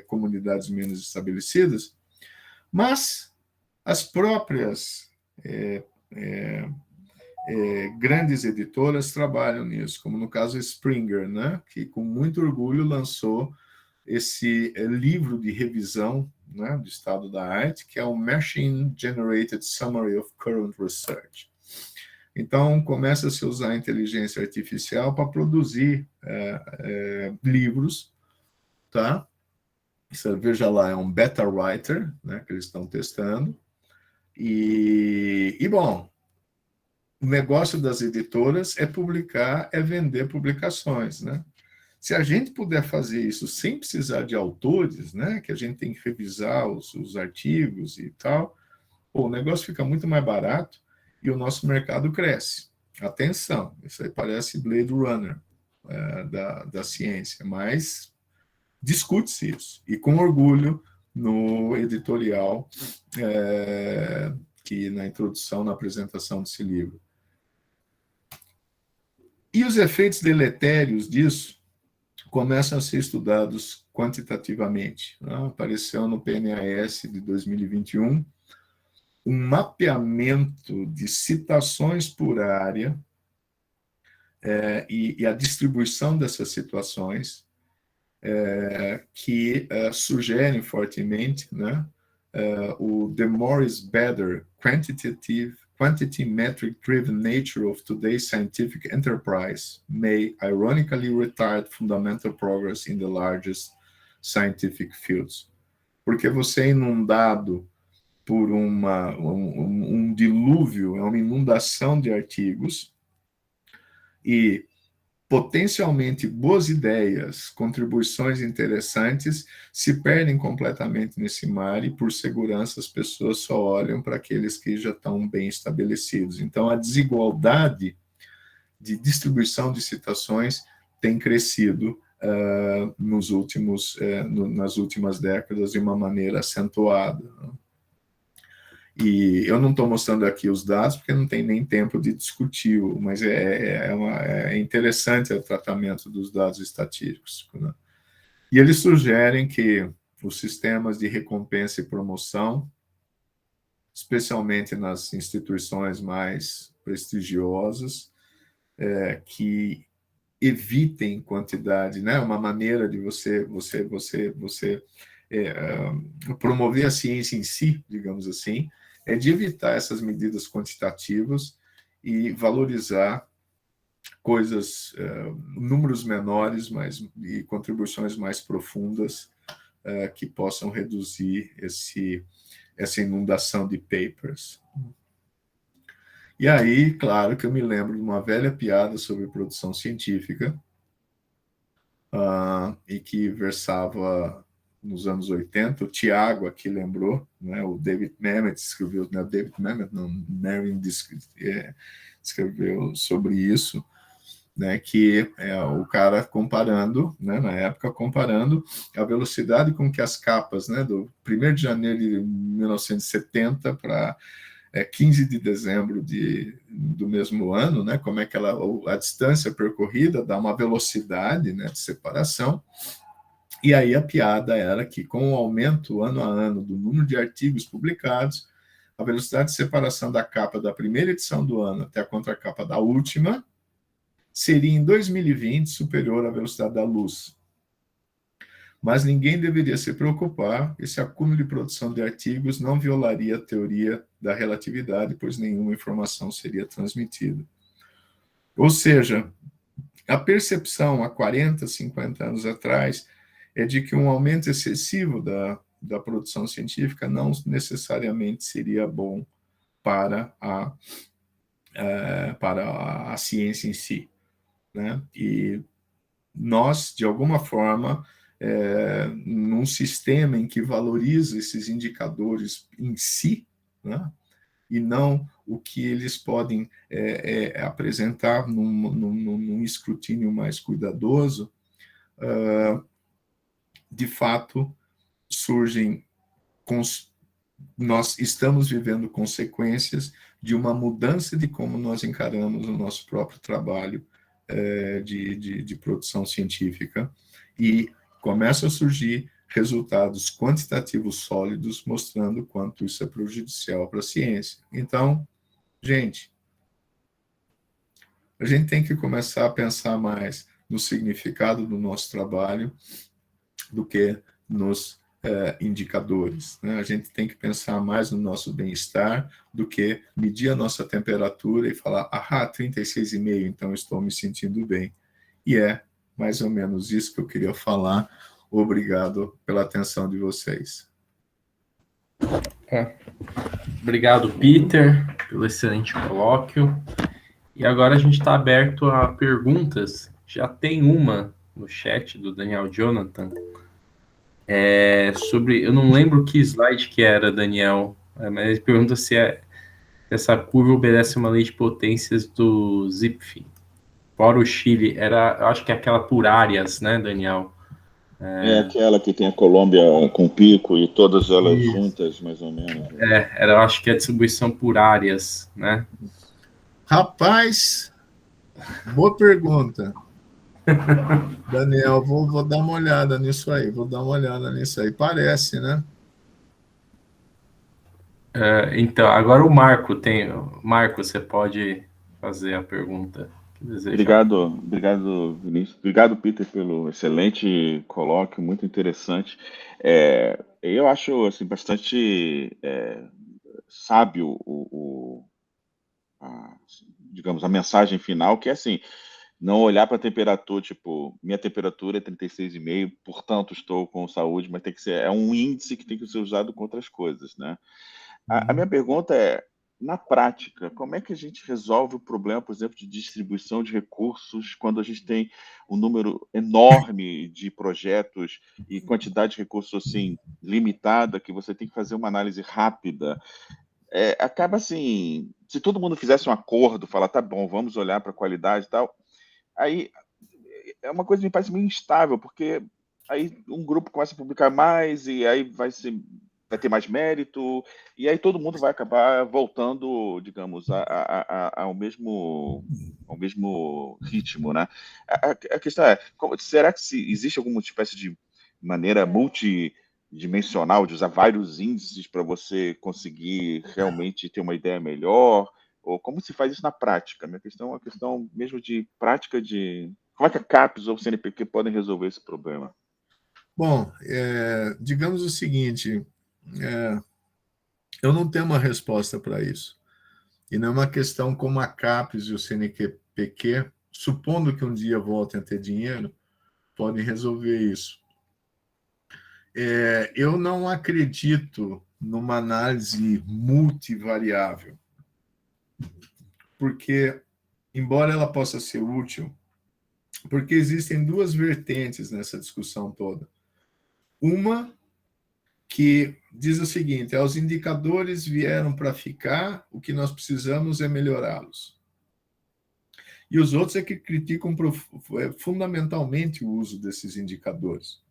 comunidades menos estabelecidas, mas as próprias grandes editoras trabalham nisso, como no caso Springer, né, que com muito orgulho lançou esse livro de revisão, né, do estado da arte, que é o Machine Generated Summary of Current Research. Então, começa a se usar a inteligência artificial para produzir livros, tá? Você veja lá, é um beta writer, né, que eles estão testando. E bom, o negócio das editoras é publicar, é vender publicações, né? Se a gente puder fazer isso sem precisar de autores, né, que a gente tem que revisar os artigos e tal, o negócio fica muito mais barato e o nosso mercado cresce. Atenção, isso aí parece Blade Runner da ciência, mas discute-se isso, e com orgulho no editorial, que na introdução, na apresentação desse livro. E os efeitos deletérios disso começam a ser estudados quantitativamente. Apareceu no PNAS de 2021 um mapeamento de citações por área e a distribuição dessas situações que sugerem fortemente, né, o The More is Better Quantity Metric Driven Nature of Today's Scientific Enterprise may ironically retard fundamental progress in the largest scientific fields. Porque você é inundado por um dilúvio, é uma inundação de artigos, e potencialmente boas ideias, contribuições interessantes, se perdem completamente nesse mar, e por segurança as pessoas só olham para aqueles que já estão bem estabelecidos. Então, a desigualdade de distribuição de citações tem crescido nas últimas décadas de uma maneira acentuada. E eu não estou mostrando aqui os dados, porque não tem nem tempo de discutir, mas é interessante o tratamento dos dados estatísticos, né? E eles sugerem que os sistemas de recompensa e promoção, especialmente nas instituições mais prestigiosas, que evitem quantidade, né? Uma maneira de você promover a ciência em si, digamos assim, é de evitar essas medidas quantitativas e valorizar coisas, números menores, e contribuições mais profundas, que possam reduzir essa inundação de papers. E aí, claro que eu me lembro de uma velha piada sobre produção científica, e que versava nos anos 80, o Tiago aqui lembrou, né, o David Mamet escreveu, né, David Mamet, não, Marin escreveu sobre isso, né, que é o cara comparando, né, na época, comparando a velocidade com que as capas, né, do 1º de janeiro de 1970 para 15 de dezembro do mesmo ano, né, como é que a distância percorrida dá uma velocidade, né, de separação. E aí a piada era que, com o aumento ano a ano do número de artigos publicados, a velocidade de separação da capa da primeira edição do ano até a contracapa da última seria, em 2020, superior à velocidade da luz. Mas ninguém deveria se preocupar, esse acúmulo de produção de artigos não violaria a teoria da relatividade, pois nenhuma informação seria transmitida. Ou seja, A percepção há 40, 50 anos atrás é de que um aumento excessivo da produção científica não necessariamente seria bom para a ciência em si, né? E nós, de alguma forma, num sistema em que valoriza esses indicadores em si, né? E não o que eles podem apresentar num escrutínio mais cuidadoso, de fato, surgem, nós estamos vivendo consequências de uma mudança de como nós encaramos o nosso próprio trabalho de produção científica, e começam a surgir resultados quantitativos sólidos mostrando quanto isso é prejudicial para a ciência. Então, gente, a gente tem que começar a pensar mais no significado do nosso trabalho do que nos indicadores, né? A gente tem que pensar mais no nosso bem-estar do que medir a nossa temperatura e falar, 36,5, então estou me sentindo bem. E é mais ou menos isso que eu queria falar. Obrigado pela atenção de vocês. Obrigado, Peter, pelo excelente colóquio. E agora a gente está aberto a perguntas. Já tem uma no chat do Daniel Jonathan. Eu não lembro que slide que era, Daniel, mas ele pergunta se essa curva obedece uma lei de potências do Zipf. Fora o Chile, eu acho que é aquela por áreas, né, Daniel? É aquela que tem a Colômbia com pico e todas elas juntas, mais ou menos. Né? Eu acho que é a distribuição por áreas, né? Rapaz, boa pergunta. Daniel, vou dar uma olhada nisso aí, Parece, né? Então, agora o Marco tem. Marco, você pode fazer a pergunta que desejar. Obrigado, Vinícius. Obrigado, Peter, pelo excelente colóquio, muito interessante. Eu acho assim, bastante sábio digamos, a mensagem final, que é assim, não olhar para a temperatura, tipo, minha temperatura é 36,5, portanto estou com saúde, mas tem que ser, é um índice que tem que ser usado com outras coisas, né? A minha pergunta é, na prática, como é que a gente resolve o problema, por exemplo, de distribuição de recursos quando a gente tem um número enorme de projetos e quantidade de recursos assim limitada, que você tem que fazer uma análise rápida? Acaba assim, se todo mundo fizesse um acordo, falar, tá bom, vamos olhar para a qualidade e tal, aí é uma coisa que me parece meio instável, porque aí um grupo começa a publicar mais e aí vai ter mais mérito, e aí todo mundo vai acabar voltando, digamos, ao mesmo ritmo, né? A questão é, será que existe alguma espécie de maneira multidimensional de usar vários índices para você conseguir realmente ter uma ideia melhor? Ou como se faz isso na prática? Minha questão é uma questão mesmo de prática de... Como é que a CAPES ou o CNPq podem resolver esse problema? Bom, digamos o seguinte, eu não tenho uma resposta para isso. E não é uma questão como a CAPES e o CNPq, supondo que um dia voltem a ter dinheiro, podem resolver isso. Eu não acredito numa análise multivariável, porque, embora ela possa ser útil, porque existem duas vertentes nessa discussão toda. Uma que diz o seguinte, os indicadores vieram para ficar, o que nós precisamos é melhorá-los. E os outros é que criticam fundamentalmente o uso desses indicadores,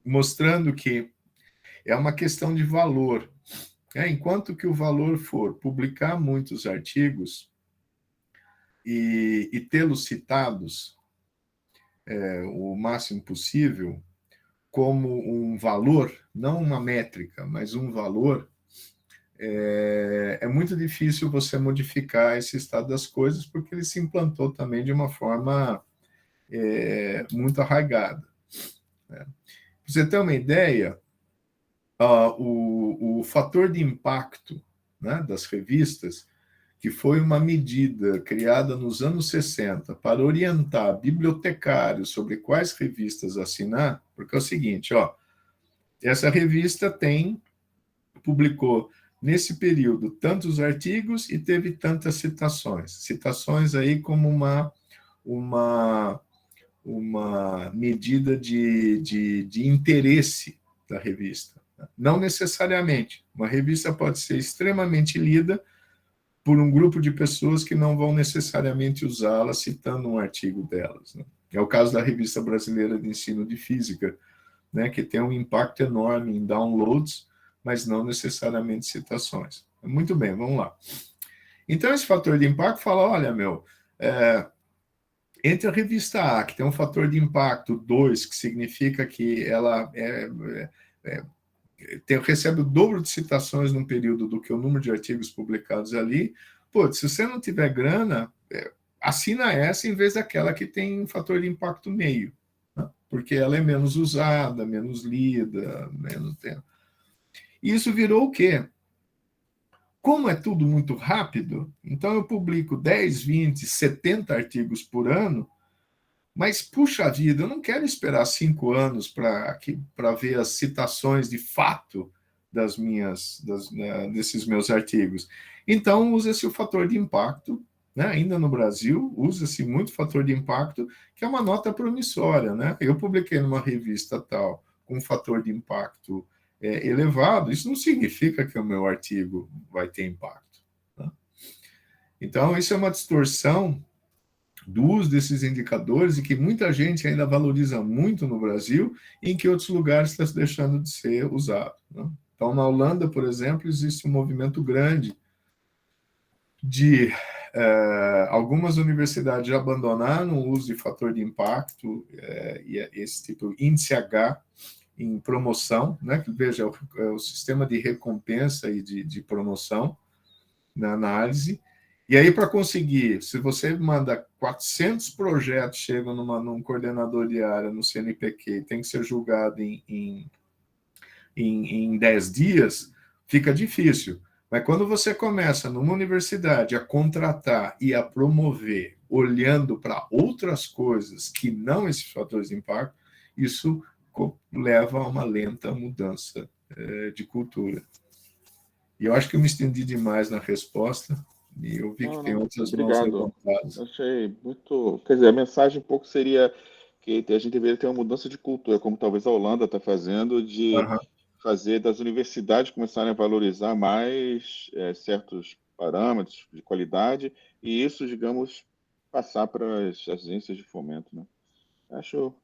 mostrando que é uma questão de valor. Enquanto que o valor for publicar muitos artigos e tê-los citados o máximo possível como um valor, não uma métrica, mas um valor, é muito difícil você modificar esse estado das coisas, porque ele se implantou também de uma forma muito arraigada. Para você ter uma ideia, o fator de impacto, né, das revistas, que foi uma medida criada nos anos 60 para orientar bibliotecários sobre quais revistas assinar, porque é o seguinte, ó, essa revista publicou nesse período tantos artigos e teve tantas citações. Citações aí como uma medida de interesse da revista. Não necessariamente. Uma revista pode ser extremamente lida por um grupo de pessoas que não vão necessariamente usá-la citando um artigo delas. Né? É o caso da Revista Brasileira de Ensino de Física, né, que tem um impacto enorme em downloads, mas não necessariamente citações. Muito bem, vamos lá. Então, esse fator de impacto fala, olha, entre a revista A, que tem um fator de impacto 2, que significa que ela recebe o dobro de citações num período do que o número de artigos publicados ali, se você não tiver grana, assina essa em vez daquela que tem um fator de impacto meio, né? Porque ela é menos usada, menos lida, menos tempo. E isso virou o quê? Como é tudo muito rápido, então eu publico 10, 20, 70 artigos por ano, mas, puxa vida, eu não quero esperar 5 anos para ver as citações de fato desses meus artigos. Então, usa-se o fator de impacto, né? Ainda no Brasil, usa-se muito fator de impacto, que é uma nota promissória. Né? Eu publiquei numa revista tal, com um fator de impacto elevado, isso não significa que o meu artigo vai ter impacto. Né? Então, isso é uma distorção do uso desses indicadores e que muita gente ainda valoriza muito no Brasil, em que outros lugares está deixando de ser usado. Né? Então, na Holanda, por exemplo, existe um movimento grande de algumas universidades já abandonaram o uso de fator de impacto e esse tipo de índice H em promoção, né? Que veja, o sistema de recompensa e de promoção na análise. E aí, para conseguir, se você manda 400 projetos, chegam num coordenador de área, no CNPq, tem que ser julgado em 10 dias, fica difícil. Mas quando você começa numa universidade a contratar e a promover, olhando para outras coisas que não esses fatores de impacto, isso leva a uma lenta mudança de cultura. E eu acho que eu me estendi demais na resposta, e eu vi que tem outras mãos levantadas. Achei muito... Quer dizer, a mensagem um pouco seria que a gente deveria ter uma mudança de cultura, como talvez a Holanda está fazendo, de fazer das universidades começarem a valorizar mais certos parâmetros de qualidade, e isso, digamos, passar para as agências de fomento. Né?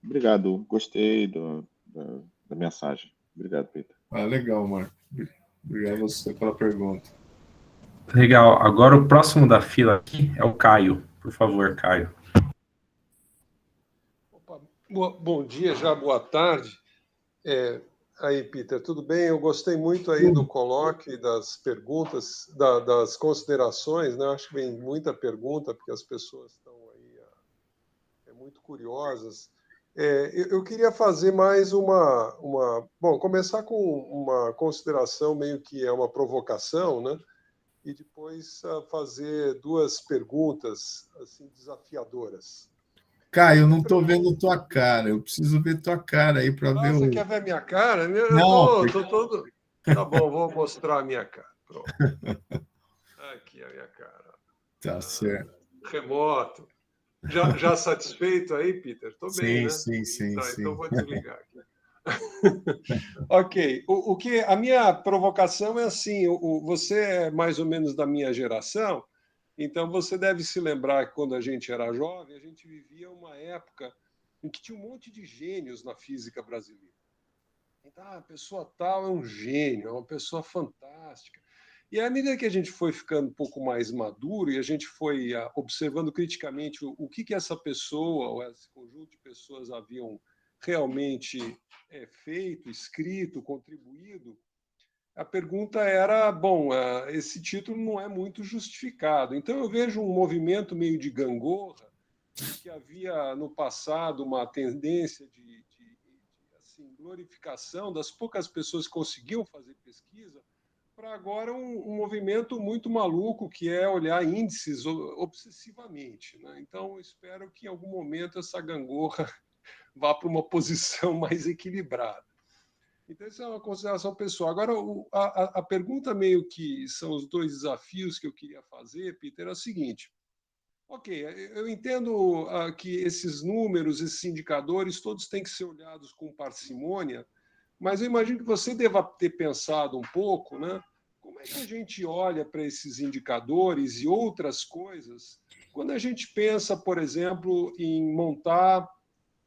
Obrigado, gostei da mensagem. Obrigado, Peter. Legal, Marco. Obrigado a você pela pergunta. Legal. Agora o próximo da fila aqui é o Caio. Por favor, Caio. Opa, bom dia, já boa tarde. Aí, Peter, tudo bem? Eu gostei muito aí do colóquio, das perguntas, das considerações, né? Acho que vem muita pergunta, porque as pessoas estão aí muito curiosas. Eu queria fazer mais Bom, começar com uma consideração meio que é uma provocação, né? E depois fazer 2 perguntas assim, desafiadoras. Caio, eu não estou vendo tua cara. Eu preciso ver tua cara aí para ver Você quer ver a minha cara? Não, Tô todo... Tá bom, vou mostrar a minha cara. Pronto. Aqui a minha cara. Tá certo. Remoto. Já satisfeito aí, Peter? Estou bem, né? Sim. Então vou desligar aqui. Ok. A minha provocação é assim: você é mais ou menos da minha geração, então você deve se lembrar que quando a gente era jovem, a gente vivia uma época em que tinha um monte de gênios na física brasileira. Então, a pessoa tal é um gênio, é uma pessoa fantástica. E à medida que a gente foi ficando um pouco mais maduro e a gente foi observando criticamente o que essa pessoa ou esse conjunto de pessoas haviam realmente feito, escrito, contribuído, a pergunta era, bom, esse título não é muito justificado. Então eu vejo um movimento meio de gangorra, que havia no passado uma tendência de assim, glorificação das poucas pessoas que conseguiam fazer pesquisa, para agora um movimento muito maluco, que é olhar índices obsessivamente, né? Então, espero que em algum momento essa gangorra vá para uma posição mais equilibrada. Então, isso é uma consideração pessoal. Agora, a pergunta meio que são os dois desafios que eu queria fazer, Peter, é o seguinte. Ok, eu entendo que esses números, esses indicadores, todos têm que ser olhados com parcimônia, mas eu imagino que você deva ter pensado um pouco, né? Como é que a gente olha para esses indicadores e outras coisas quando a gente pensa, por exemplo, em montar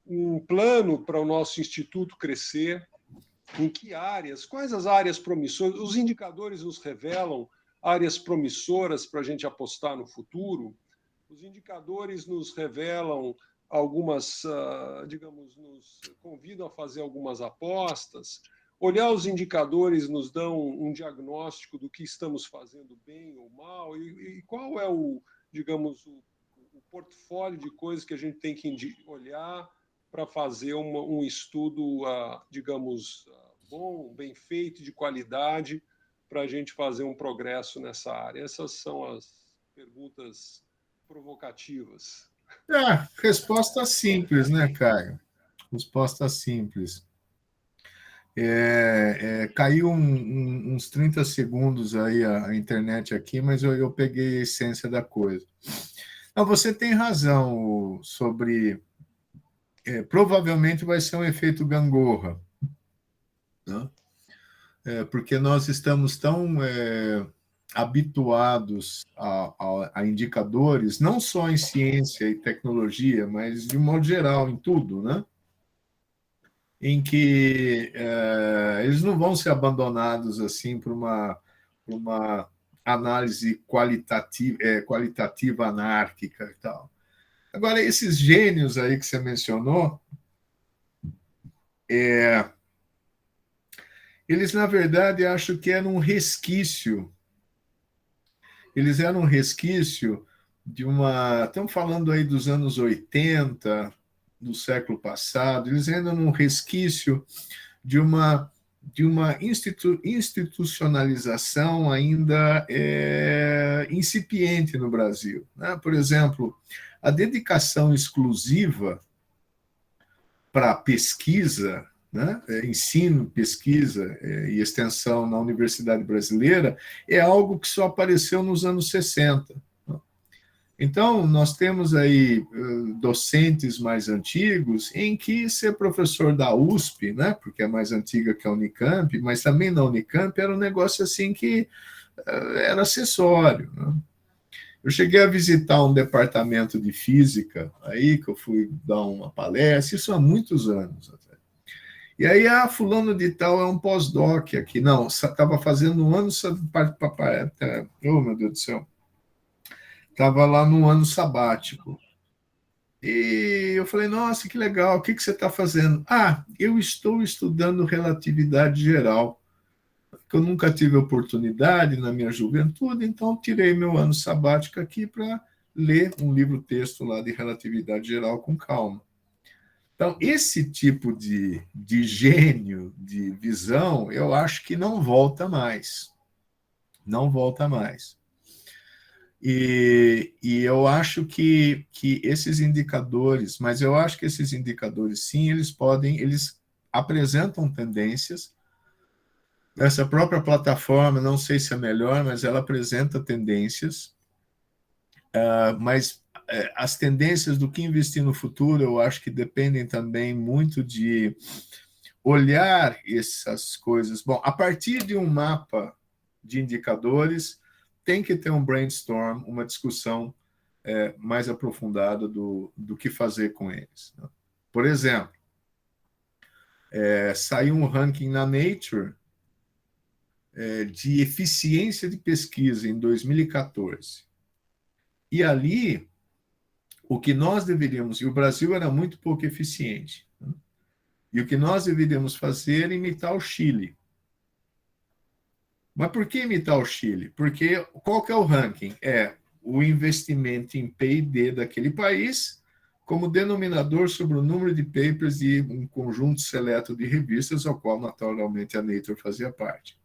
um plano para o nosso instituto crescer? Em que áreas? Quais as áreas promissoras? Os indicadores nos revelam áreas promissoras para a gente apostar no futuro? Os indicadores nos revelam algumas, digamos, nos convidam a fazer algumas apostas. Olhar os indicadores nos dão um diagnóstico do que estamos fazendo bem ou mal, e qual é o, digamos, o portfólio de coisas que a gente tem que olhar para fazer um estudo, digamos, bom, bem feito, de qualidade, para a gente fazer um progresso nessa área. Essas são as perguntas provocativas. Resposta simples, né, Caio? Resposta simples. Caiu uns 30 segundos aí a internet aqui, mas eu peguei a essência da coisa. Não, você tem razão sobre... provavelmente vai ser um efeito gangorra, né? Porque nós estamos tão habituados a indicadores, não só em ciência e tecnologia, mas de modo geral, em tudo, né? Em que eles não vão ser abandonados assim por uma análise qualitativa anárquica e tal. Agora, esses gênios aí que você mencionou, eles, na verdade, acho que eram um resquício. Eles eram um resquício de uma... Estamos falando aí dos anos 80, do século passado, eles eram um resquício de uma institucionalização ainda incipiente no Brasil, né? Por exemplo, a dedicação exclusiva para pesquisa, né? Ensino, pesquisa e extensão na Universidade Brasileira é algo que só apareceu nos anos 60. Então, nós temos aí docentes mais antigos em que ser professor da USP, né, porque é mais antiga que a Unicamp, mas também na Unicamp era um negócio assim que era acessório, né? Eu cheguei a visitar um departamento de física, aí que eu fui dar uma palestra, isso há muitos anos até. E aí, fulano de tal é um pós-doc aqui. Não, estava fazendo um ano... Oh, meu Deus do céu. Estava lá no ano sabático. E eu falei, nossa, que legal, o que você está fazendo? Eu estou estudando relatividade geral, que eu nunca tive oportunidade na minha juventude, então tirei meu ano sabático aqui para ler um livro-texto lá de relatividade geral com calma. Então, esse tipo de gênio, de visão, eu acho que não volta mais. Não volta mais. E eu acho que esses indicadores, mas eu acho que esses indicadores, sim, eles apresentam tendências. Essa própria plataforma, não sei se é melhor, mas ela apresenta tendências, mas as tendências do que investir no futuro, eu acho que dependem também muito de olhar essas coisas. Bom, a partir de um mapa de indicadores, tem que ter um brainstorm, uma discussão mais aprofundada do que fazer com eles, né? Por exemplo, saiu um ranking na Nature de eficiência de pesquisa em 2014. E ali, o que nós deveríamos... E o Brasil era muito pouco eficiente, né? E o que nós deveríamos fazer é imitar o Chile. Mas por que imitar o Chile? Porque qual que é o ranking? É o investimento em P&D daquele país como denominador sobre o número de papers de um conjunto seleto de revistas, ao qual, naturalmente, a Nature fazia parte.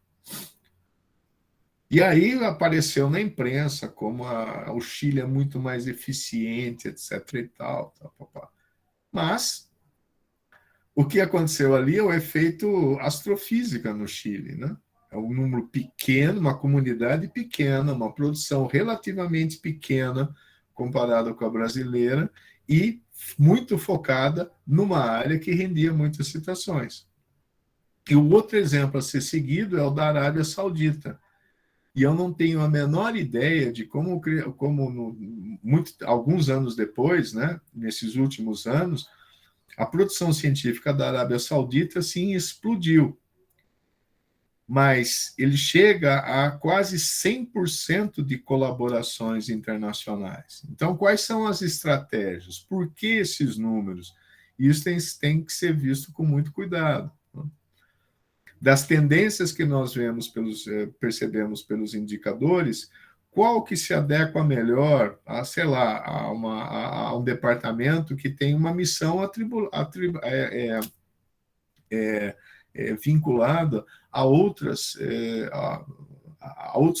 E aí apareceu na imprensa como o Chile é muito mais eficiente, etc. e tal, tal, tal, tal. Mas o que aconteceu ali é o efeito astrofísica no Chile, né? É um número pequeno, uma comunidade pequena, uma produção relativamente pequena comparada com a brasileira e muito focada numa área que rendia muitas citações. E o outro exemplo a ser seguido é o da Arábia Saudita. E eu não tenho a menor ideia de como alguns anos depois, né, nesses últimos anos, a produção científica da Arábia Saudita, sim, explodiu. Mas ele chega a quase 100% de colaborações internacionais. Então, quais são as estratégias? Por que esses números? Isso tem que ser visto com muito cuidado. Das tendências que nós percebemos pelos indicadores, qual que se adequa melhor a, sei lá, a um departamento que tem uma missão vinculada a outros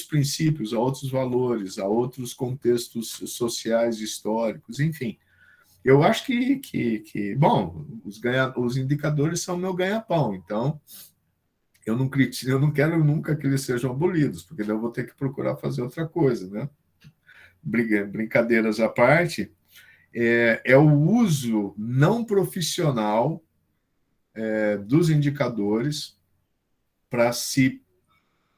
princípios, a outros valores, a outros contextos sociais, históricos, enfim. Eu acho que bom, os indicadores são meu ganha-pão, então eu não quero nunca que eles sejam abolidos, porque daí eu vou ter que procurar fazer outra coisa, né? Brincadeiras à parte, é o uso não profissional dos indicadores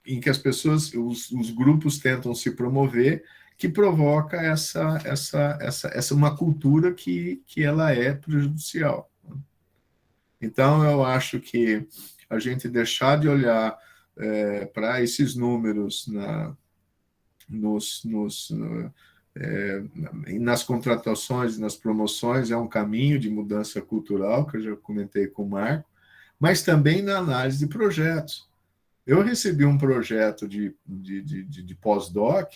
em que as pessoas, os grupos tentam se promover, que provoca essa uma cultura que ela é prejudicial. Então, eu acho que a gente deixar de olhar para esses números nas contratações, nas promoções, é um caminho de mudança cultural, que eu já comentei com o Marco, mas também na análise de projetos. Eu recebi um projeto de pós-doc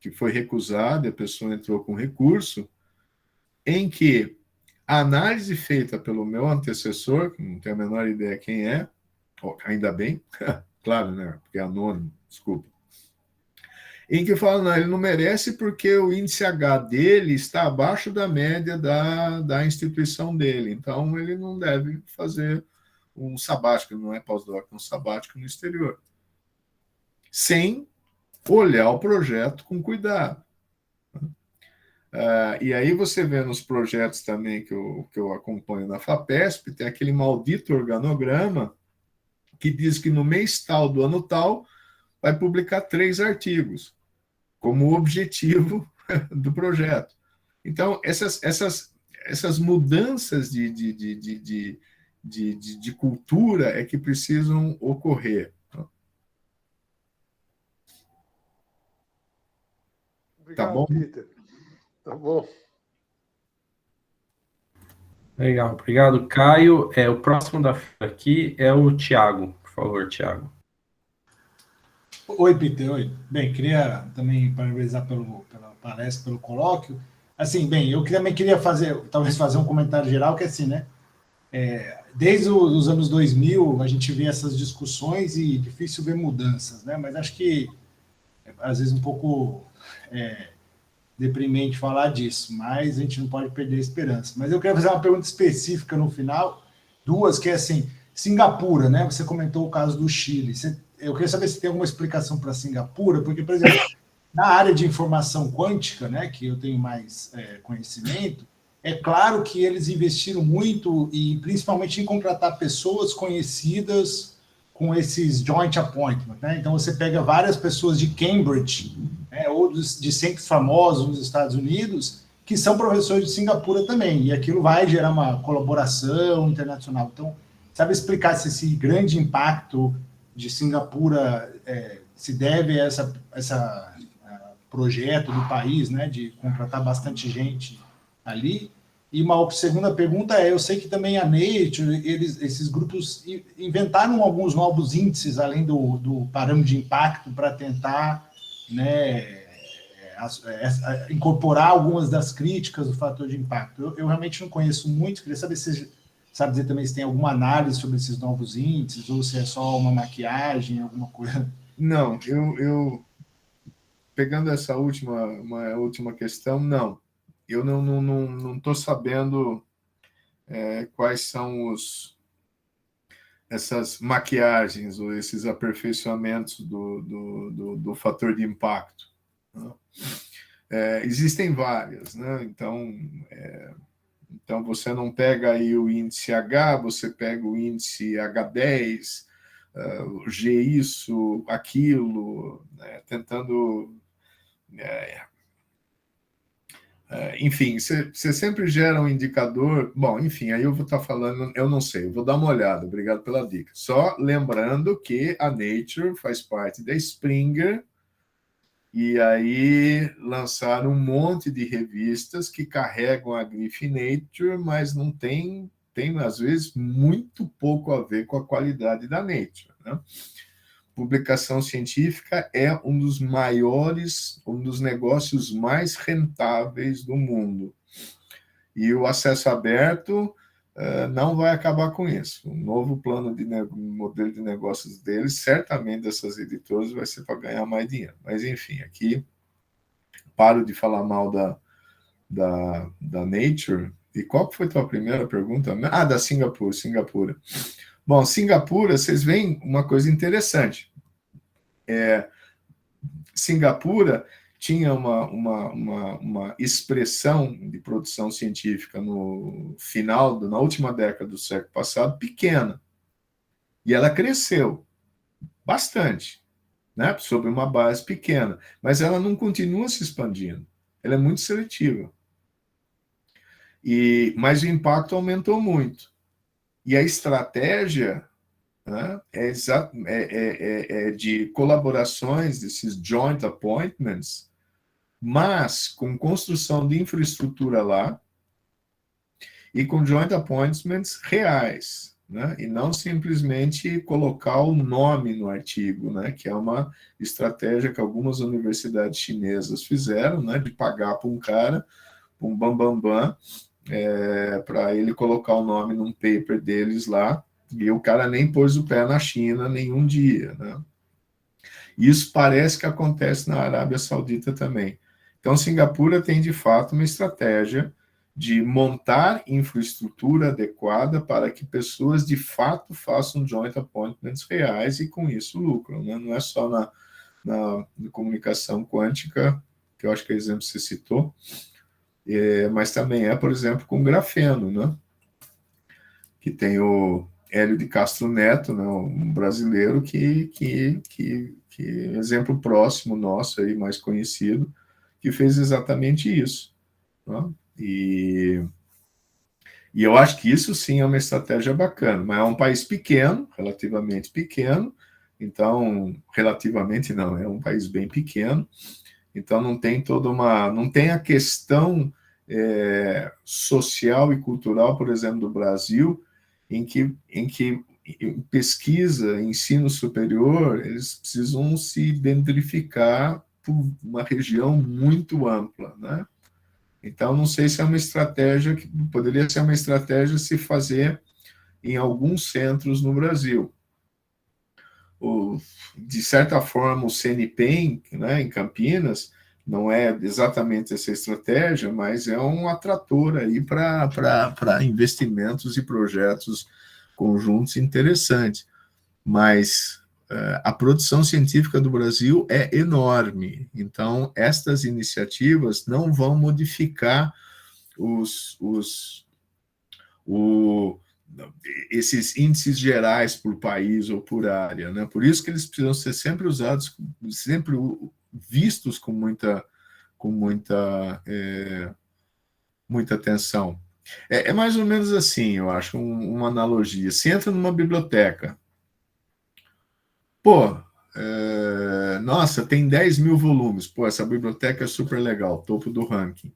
que foi recusado, e a pessoa entrou com recurso, em que a análise feita pelo meu antecessor, que não tenho a menor ideia quem é, ainda bem, claro, né? Porque é anônimo, desculpa. Em que fala, não, ele não merece porque o índice H dele está abaixo da média da instituição dele, então ele não deve fazer um sabático, não é pós-doc, é um sabático no exterior. Sem olhar o projeto com cuidado. E aí você vê nos projetos também que eu acompanho na FAPESP, tem aquele maldito organograma que diz que no mês tal do ano tal vai publicar 3 artigos como objetivo do projeto. Então, essas mudanças de cultura é que precisam ocorrer. Obrigado, tá bom? Peter. Tá bom. Legal, obrigado, Caio. O próximo da fila aqui é o Tiago. Por favor, Tiago. Oi, Peter. Oi. Bem, queria também parabenizar pela palestra, pelo colóquio. Assim, bem, eu também queria talvez fazer um comentário geral, que assim, né? Desde os anos 2000, a gente vê essas discussões e é difícil ver mudanças, né? Mas acho que, às vezes, um pouco deprimente falar disso, mas a gente não pode perder a esperança. Mas eu queria fazer uma pergunta específica no final, 2, que é assim, Singapura, né? Você comentou o caso do Chile. Eu queria saber se tem alguma explicação para Singapura, porque, por exemplo, na área de informação quântica, né, que eu tenho mais conhecimento, é claro que eles investiram muito, e principalmente em contratar pessoas conhecidas com esses joint appointments, né? Então, você pega várias pessoas de Cambridge, né, ou de centros famosos nos Estados Unidos, que são professores de Singapura também, e aquilo vai gerar uma colaboração internacional. Então, sabe explicar se esse grande impacto de Singapura se deve a essa projeto do país, né, de contratar bastante gente ali? E uma segunda pergunta eu sei que também a Nature, esses grupos inventaram alguns novos índices, além do parâmetro de impacto, para tentar, né, incorporar algumas das críticas do fator de impacto. Eu realmente não conheço muito, queria saber se você sabe dizer também se tem alguma análise sobre esses novos índices, ou se é só uma maquiagem, alguma coisa. Não, pegando essa uma última questão, não. Eu não estou sabendo quais são essas maquiagens ou esses aperfeiçoamentos do fator de impacto, né? Existem várias, né? Então, você não pega aí o índice H, você pega o índice H10, G isso, aquilo, né? Tentando... enfim, você sempre gera um indicador. Bom, enfim, aí eu vou estar falando, eu não sei, eu vou dar uma olhada, obrigado pela dica. Só lembrando que a Nature faz parte da Springer, e aí lançaram um monte de revistas que carregam a grife Nature, mas não tem às vezes, muito pouco a ver com a qualidade da Nature, né? Publicação científica é um dos maiores, um dos negócios mais rentáveis do mundo. E o acesso aberto não vai acabar com isso. O novo plano modelo de negócios deles, certamente dessas editoras, vai ser para ganhar mais dinheiro. Mas, enfim, aqui paro de falar mal da Nature. E qual foi a tua primeira pergunta? Ah, da Singapura. Bom, Singapura, vocês veem uma coisa interessante. Singapura tinha uma expressão de produção científica na última década do século passado, pequena. E ela cresceu bastante, né, sobre uma base pequena. Mas ela não continua se expandindo. Ela é muito seletiva. Mas o impacto aumentou muito. E a estratégia, né, é de colaborações, desses joint appointments, mas com construção de infraestrutura lá e com joint appointments reais, né, e não simplesmente colocar o nome no artigo, né, que é uma estratégia que algumas universidades chinesas fizeram, né, de pagar para um cara, um bambambam, para ele colocar o nome num paper deles lá, e o cara nem pôs o pé na China nenhum dia, né? Isso parece que acontece na Arábia Saudita também. Então, Singapura tem, de fato, uma estratégia de montar infraestrutura adequada para que pessoas, de fato, façam joint appointments reais e, com isso, lucram, né? Não é só na comunicação quântica, que eu acho que é o exemplo que você citou, mas também por exemplo, com grafeno, né? Que tem o Hélio de Castro Neto, né, um brasileiro que exemplo próximo nosso, aí, mais conhecido, que fez exatamente isso, né? E eu acho que isso sim é uma estratégia bacana, mas é um país pequeno, relativamente pequeno, então, relativamente não, é um país bem pequeno, então não tem a questão social e cultural, por exemplo, do Brasil, em que pesquisa, ensino superior, eles precisam se dendrificar por uma região muito ampla, né? Então, não sei se é uma estratégia que poderia ser uma estratégia se fazer em alguns centros no Brasil. De certa forma, o CNPEM, né, em Campinas, não é exatamente essa estratégia, mas é um atrator aí para investimentos e projetos conjuntos interessantes. Mas a produção científica do Brasil é enorme, então estas iniciativas não vão modificar esses índices gerais por país ou por área, né? Por isso que eles precisam ser sempre usados, sempre vistos com muita atenção. É mais ou menos assim, eu acho, uma analogia. Você entra numa biblioteca, nossa, tem 10 mil volumes, essa biblioteca é super legal, topo do ranking.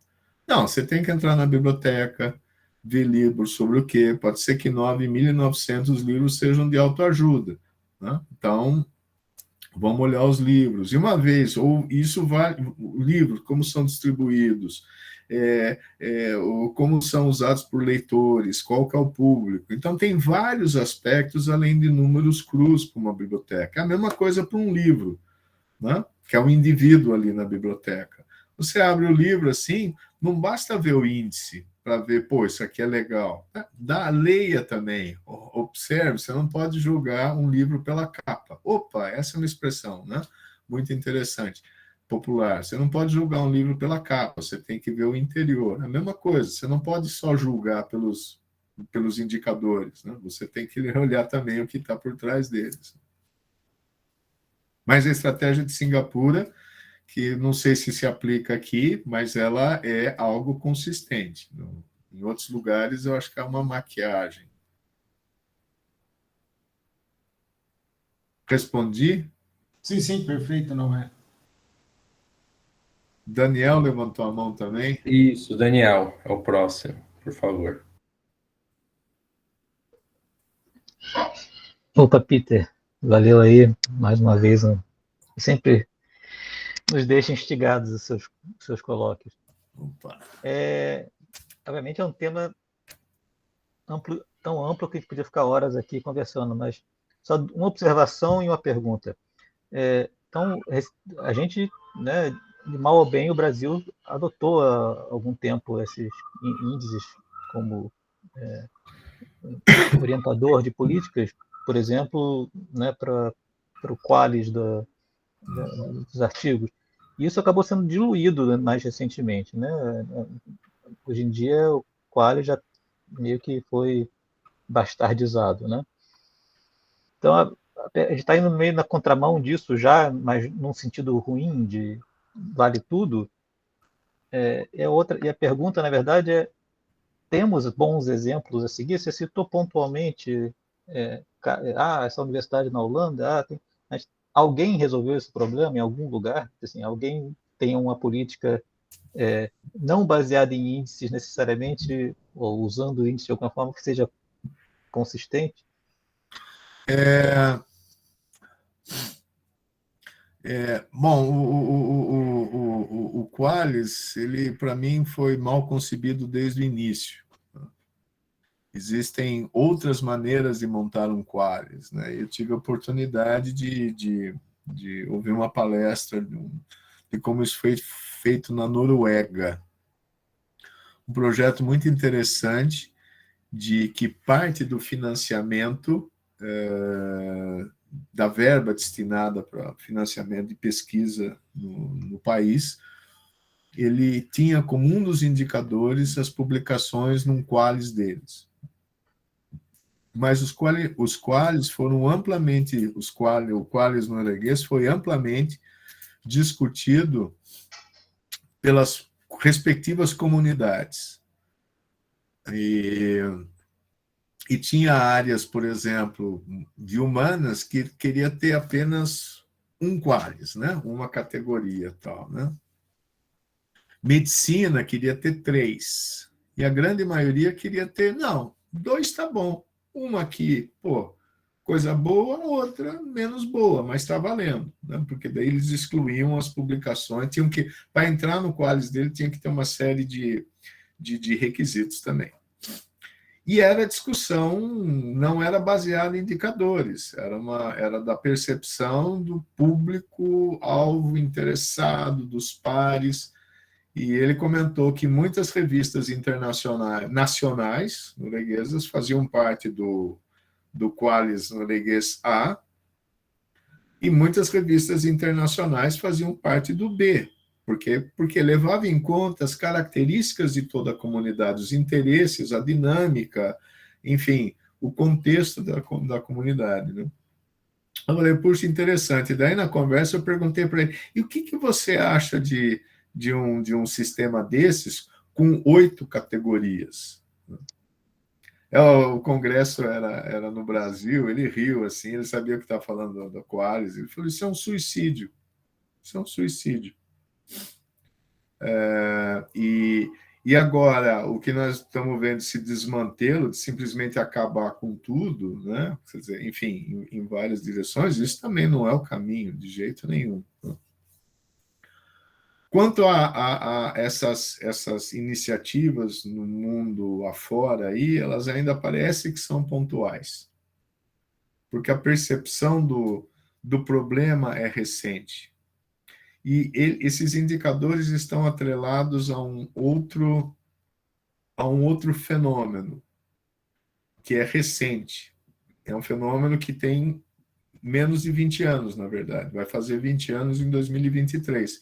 Não, você tem que entrar na biblioteca, ver livros sobre o quê? Pode ser que 9.900 livros sejam de autoajuda, né? Então, vamos olhar os livros. E uma vez, ou isso vale, livros, como são distribuídos, como são usados por leitores, qual que é o público. Então, tem vários aspectos, além de números crus para uma biblioteca. É a mesma coisa para um livro, né? que é um indivíduo ali na biblioteca. Você abre o livro assim, não basta ver o índice para ver, pô, isso aqui é legal. Leia também, observe, você não pode julgar um livro pela capa. Opa, essa é uma expressão, né? Muito interessante, popular. Você não pode julgar um livro pela capa, você tem que ver o interior. É a mesma coisa, você não pode só julgar pelos indicadores, né? Você tem que olhar também o que está por trás deles. Mas a estratégia de Singapura, que não sei se aplica aqui, mas ela é algo consistente. Em outros lugares, eu acho que é uma maquiagem. Respondi? Sim, perfeito, não é? Daniel levantou a mão também. Isso, Daniel, é o próximo, por favor. Opa, Peter, valeu aí, mais uma vez, sempre nos deixa instigados os seus colóquios. Opa. Obviamente é um tema tão amplo que a gente podia ficar horas aqui conversando, mas só uma observação e uma pergunta. Então, a gente, né, de mal ou bem, o Brasil adotou há algum tempo esses índices como orientador de políticas, por exemplo, né, para o Qualis dos artigos. E isso acabou sendo diluído mais recentemente, né? Hoje em dia, o Qualis já meio que foi bastardizado, né? Então, a gente está indo meio na contramão disso já, mas num sentido ruim, de vale tudo. E a pergunta, na verdade, temos bons exemplos a seguir? Você citou pontualmente essa universidade na Holanda, mas alguém resolveu esse problema em algum lugar? Assim, alguém tem uma política não baseada em índices necessariamente, ou usando o índice de alguma forma que seja consistente? Bom, o Qualis, ele, para mim, foi mal concebido desde o início. Existem outras maneiras de montar um Qualis, né? Eu tive a oportunidade de ouvir uma palestra de como isso foi feito na Noruega. Um projeto muito interessante, de que parte do financiamento da verba destinada para financiamento de pesquisa no país, ele tinha como um dos indicadores as publicações num Qualis deles. Mas os Qualis foram amplamente, o Qualis norueguês foi amplamente discutido pelas respectivas comunidades. E tinha áreas, por exemplo, de humanas que queria ter apenas um Qualis, né? Uma categoria tal, né? Medicina queria ter 3. E a grande maioria queria ter, não, 2 está bom. Uma aqui, pô, coisa boa, outra menos boa, mas está valendo, né? Porque daí eles excluíam as publicações, tinham que, para entrar no Qualis dele, tinha que ter uma série de requisitos também. E era discussão, não era baseada em indicadores, era da percepção do público-alvo interessado, dos pares. E ele comentou que muitas revistas nacionais norueguesas faziam parte do Qualis norueguês A, e muitas revistas internacionais faziam parte do B, porque levava em conta as características de toda a comunidade, os interesses, a dinâmica, enfim, o contexto da comunidade, né? Eu falei, puxa, interessante. Daí, na conversa, eu perguntei para ele, e o que você acha de um sistema desses com 8 categorias? O congresso era no Brasil, ele riu, assim, ele sabia que estava falando do Qualis, ele falou, isso é um suicídio. Isso é um suicídio. E agora, o que nós estamos vendo se desmantelo, de simplesmente acabar com tudo, né? Quer dizer, enfim, em várias direções, isso também não é o caminho, de jeito nenhum. Quanto a essas iniciativas no mundo afora, aí, elas ainda parecem que são pontuais, porque a percepção do problema é recente. E esses indicadores estão atrelados a um outro fenômeno, que é recente. É um fenômeno que tem menos de 20 anos, na verdade. Vai fazer 20 anos em 2023,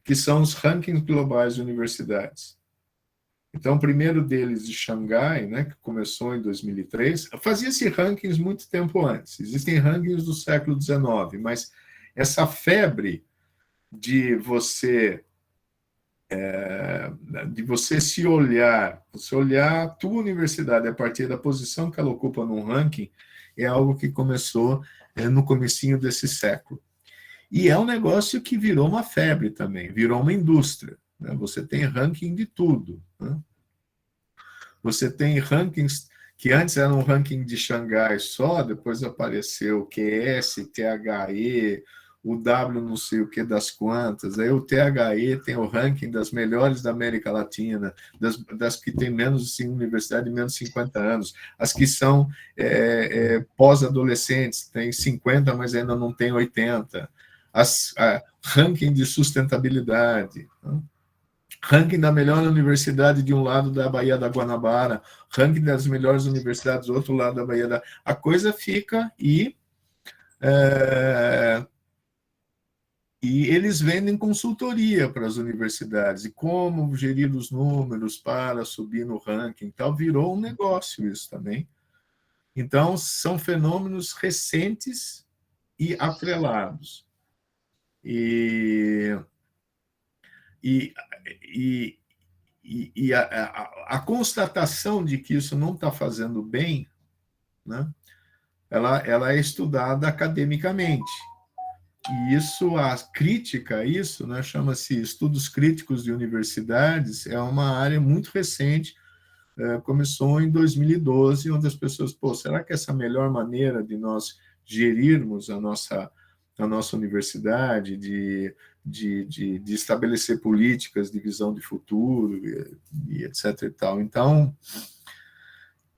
que são os rankings globais de universidades. Então, o primeiro deles, de Xangai, né, que começou em 2003, fazia-se rankings muito tempo antes. Existem rankings do século XIX, mas essa febre de você se olhar, a tua universidade a partir da posição que ela ocupa num ranking, é algo que começou no comecinho desse século. E é um negócio que virou uma febre também, virou uma indústria, né? Você tem ranking de tudo, né? Você tem rankings que antes eram um ranking de Xangai só, depois apareceu o QS, THE, o W não sei o que das quantas, aí o THE tem o ranking das melhores da América Latina, das que têm menos de universidade de menos de 50 anos, as que são pós-adolescentes, tem 50, mas ainda não tem 80, ranking de sustentabilidade, né? Ranking da melhor universidade de um lado da Baía da Guanabara, ranking das melhores universidades do outro lado da Baía da... A coisa fica e eles vendem consultoria para as universidades e como gerir os números para subir no ranking, tal. Virou um negócio isso também. Então, são fenômenos recentes e atrelados. E a constatação de que isso não está fazendo bem, né, ela é estudada academicamente. E a crítica a isso, né, chama-se estudos críticos de universidades, é uma área muito recente, começou em 2012, onde as pessoas, será que essa melhor maneira de nós gerirmos a nossa universidade, de estabelecer políticas de visão de futuro, e etc. e tal. Então,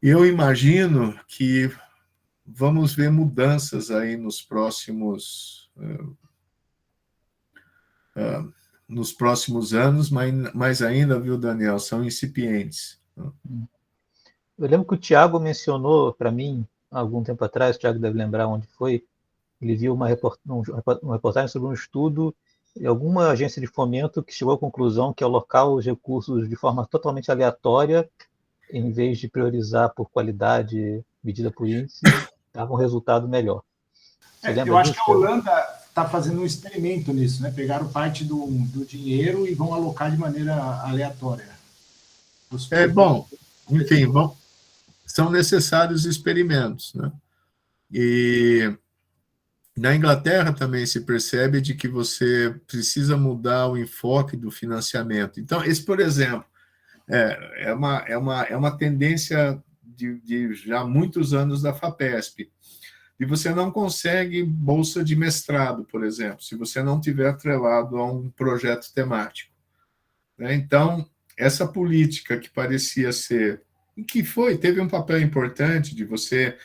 eu imagino que vamos ver mudanças aí nos próximos anos, mas ainda, viu, Daniel, são incipientes. Eu lembro que o Tiago mencionou para mim, há algum tempo atrás, o Tiago deve lembrar onde foi, ele viu uma reportagem sobre um estudo de alguma agência de fomento que chegou à conclusão que alocar os recursos de forma totalmente aleatória, em vez de priorizar por qualidade medida por índice, dava um resultado melhor. Eu acho que a Holanda está fazendo um experimento nisso, né? Pegaram parte do dinheiro e vão alocar de maneira aleatória. Enfim, são necessários experimentos, né? E na Inglaterra também se percebe de que você precisa mudar o enfoque do financiamento. Então, esse, por exemplo, é uma tendência de já muitos anos da FAPESP. E você não consegue bolsa de mestrado, por exemplo, se você não tiver atrelado a um projeto temático. Então, essa política que parecia ser, teve um papel importante de você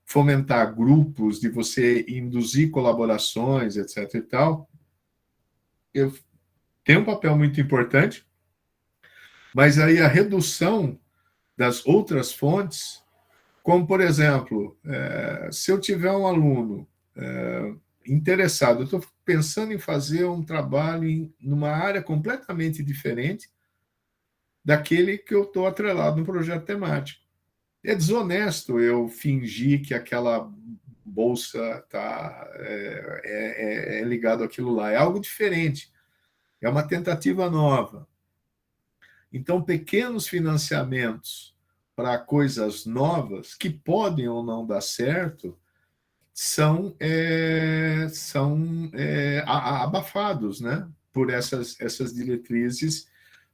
fomentar grupos, de você induzir colaborações, etc. e tal, tem um papel muito importante, mas aí a redução das outras fontes, como, por exemplo, se eu tiver um aluno interessado, eu estou pensando em fazer um trabalho numa área completamente diferente daquele que eu estou atrelado no projeto temático. É desonesto eu fingir que aquela bolsa é ligado àquilo lá. É algo diferente. É uma tentativa nova. Então, pequenos financiamentos para coisas novas, que podem ou não dar certo, são abafados, né, por essas diretrizes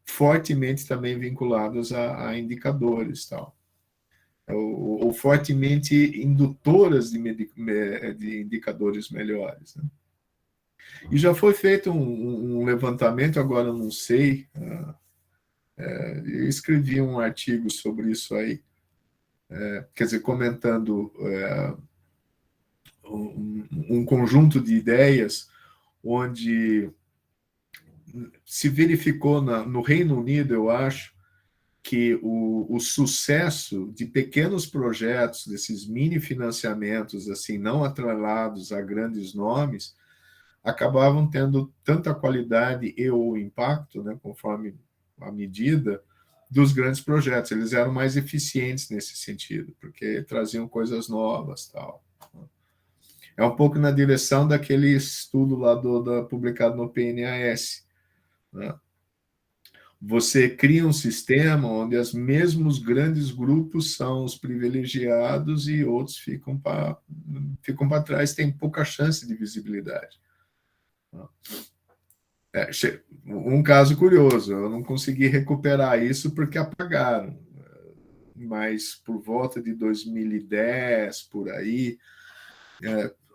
fortemente também vinculadas a indicadores, tal. Ou fortemente indutoras de indicadores melhores, né? E já foi feito um levantamento, agora eu não sei, eu escrevi um artigo sobre isso aí, quer dizer, comentando um conjunto de ideias, onde se verificou no Reino Unido, eu acho, que o sucesso de pequenos projetos, desses mini financiamentos, assim, não atrelados a grandes nomes, acabavam tendo tanta qualidade e ou impacto, né, conforme a medida, dos grandes projetos. Eles eram mais eficientes nesse sentido, porque traziam coisas novas, tal. É um pouco na direção daquele estudo lá publicado no PNAS, né? Você cria um sistema onde os mesmos grandes grupos são os privilegiados e outros ficam para trás, tem pouca chance de visibilidade. Um caso curioso, eu não consegui recuperar isso porque apagaram, mas por volta de 2010, por aí,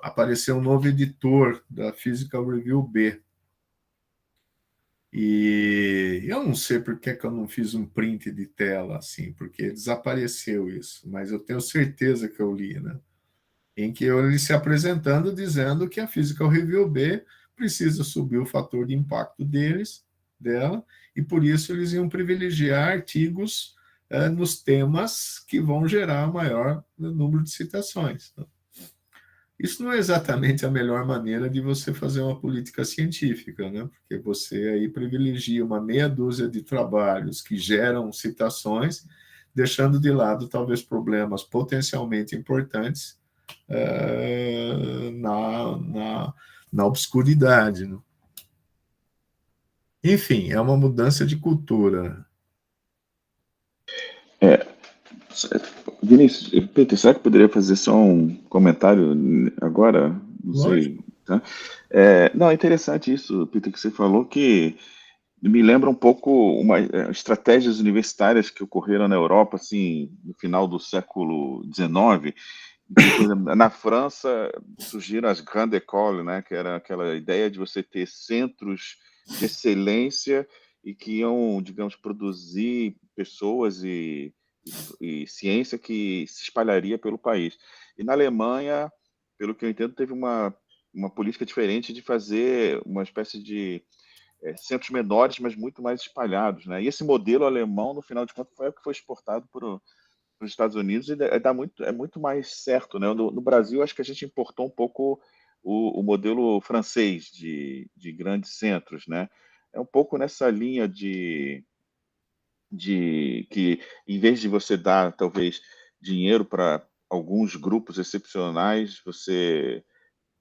apareceu um novo editor da Physical Review B. E eu não sei por que eu não fiz um print de tela assim, porque desapareceu isso, mas eu tenho certeza que eu li, né? Em que ele se apresentando dizendo que a Physical Review B precisa subir o fator de impacto dela, e por isso eles iam privilegiar artigos nos temas que vão gerar maior número de citações, né? Isso não é exatamente a melhor maneira de você fazer uma política científica, né? Porque você aí privilegia uma meia dúzia de trabalhos que geram citações, deixando de lado talvez problemas potencialmente importantes na obscuridade, né? Enfim, é uma mudança de cultura. Vinícius, Peter, será que eu poderia fazer só um comentário agora? Não sei. Tá? Não, é interessante isso, Peter, que você falou, que me lembra um pouco estratégias universitárias que ocorreram na Europa, assim, no final do século XIX. Por exemplo, na França surgiram as grandes écoles, né, que era aquela ideia de você ter centros de excelência e que iam, digamos, produzir pessoas e ciência que se espalharia pelo país. E na Alemanha, pelo que eu entendo, teve uma política diferente de fazer uma espécie de centros menores, mas muito mais espalhados, né? E esse modelo alemão, no final de contas, foi o que foi exportado para os Estados Unidos e é muito mais certo, né? No Brasil, acho que a gente importou um pouco o modelo francês de grandes centros, né? É um pouco nessa linha de que, em vez de você dar, talvez, dinheiro para alguns grupos excepcionais, você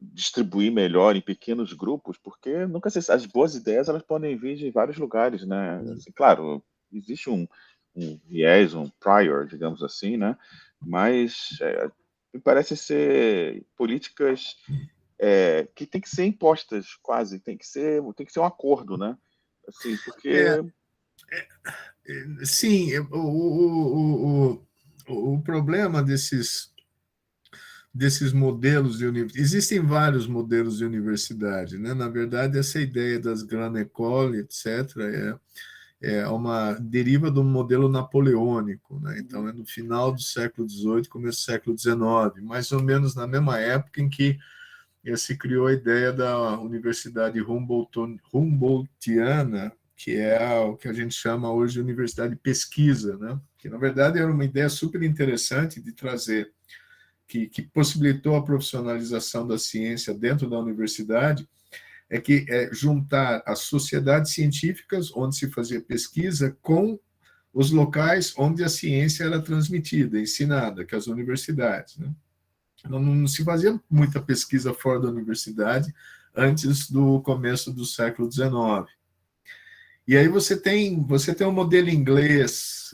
distribuir melhor em pequenos grupos, porque nunca se, as boas ideias elas podem vir de vários lugares, né? Assim, claro, existe um viés, um prior, digamos assim, né? Mas me parece ser políticas que tem que ser impostas, quase, tem que ser um acordo, né? Assim, porque Sim, o problema desses modelos de universidade, existem vários modelos de universidade, né? Na verdade, essa ideia das grandes écoles, etc., é uma deriva do modelo napoleônico, né? Então, é no final do século XVIII, começo do século XIX, mais ou menos na mesma época em que se criou a ideia da Universidade Humboldtiana, que é o que a gente chama hoje de Universidade de Pesquisa, né? Que, na verdade, era uma ideia super interessante de trazer, que possibilitou a profissionalização da ciência dentro da universidade, juntar as sociedades científicas, onde se fazia pesquisa, com os locais onde a ciência era transmitida, ensinada, que é as universidades, né? Não se fazia muita pesquisa fora da universidade antes do começo do século XIX. E aí você tem um modelo inglês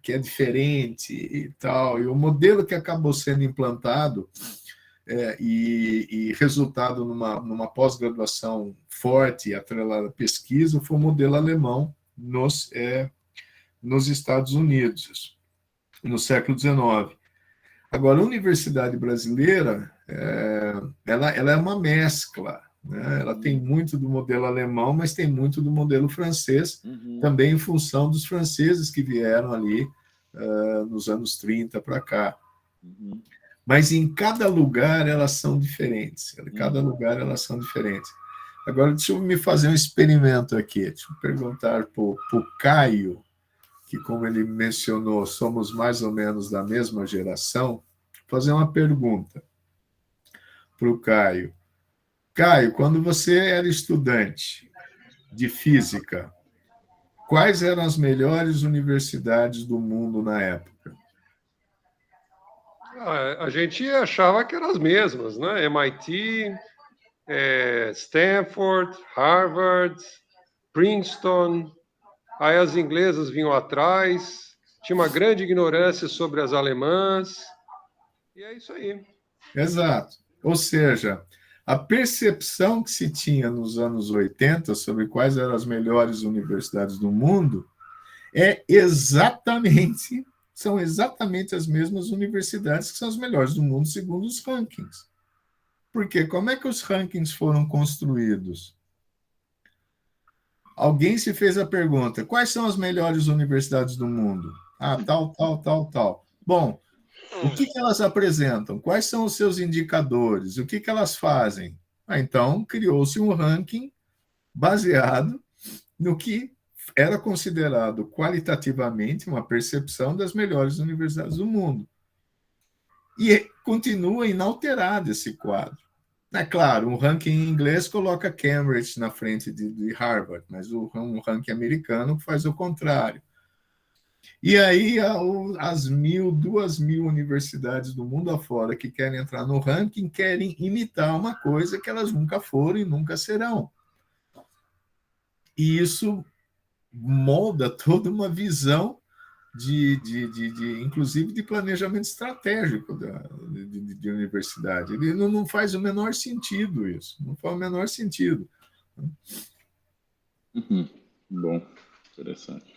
que é diferente e tal, e o modelo que acabou sendo implantado e resultado numa pós-graduação forte atrelada à pesquisa foi o modelo alemão nos Estados Unidos, no século XIX. Agora, a universidade brasileira, ela é uma mescla, né? Ela tem muito do modelo alemão, mas tem muito do modelo francês, também em função dos franceses que vieram ali nos anos 30 para cá. Mas em cada lugar elas são diferentes. Agora, deixa eu me fazer um experimento aqui. Deixa eu perguntar para o Caio, que, como ele mencionou, somos mais ou menos da mesma geração, fazer uma pergunta para o Caio. Caio, quando você era estudante de física, quais eram as melhores universidades do mundo na época? A gente achava que eram as mesmas, né? MIT, Stanford, Harvard, Princeton. Aí as inglesas vinham atrás. Tinha uma grande ignorância sobre as alemãs. E é isso aí. Exato. Ou seja, a percepção que se tinha nos anos 80 sobre quais eram as melhores universidades do mundo são exatamente as mesmas universidades que são as melhores do mundo segundo os rankings. Porque como é que os rankings foram construídos? Alguém se fez a pergunta, quais são as melhores universidades do mundo? Ah, tal. Bom, o que elas apresentam? Quais são os seus indicadores? O que elas fazem? Então, criou-se um ranking baseado no que era considerado qualitativamente uma percepção das melhores universidades do mundo. E continua inalterado esse quadro. É claro, um ranking em inglês coloca Cambridge na frente de Harvard, mas um ranking americano faz o contrário. E aí, as 2.000 universidades do mundo afora que querem entrar no ranking querem imitar uma coisa que elas nunca foram e nunca serão. E isso molda toda uma visão inclusive de planejamento estratégico de universidade. Ele não faz o menor sentido isso. Não faz o menor sentido. Bom, interessante.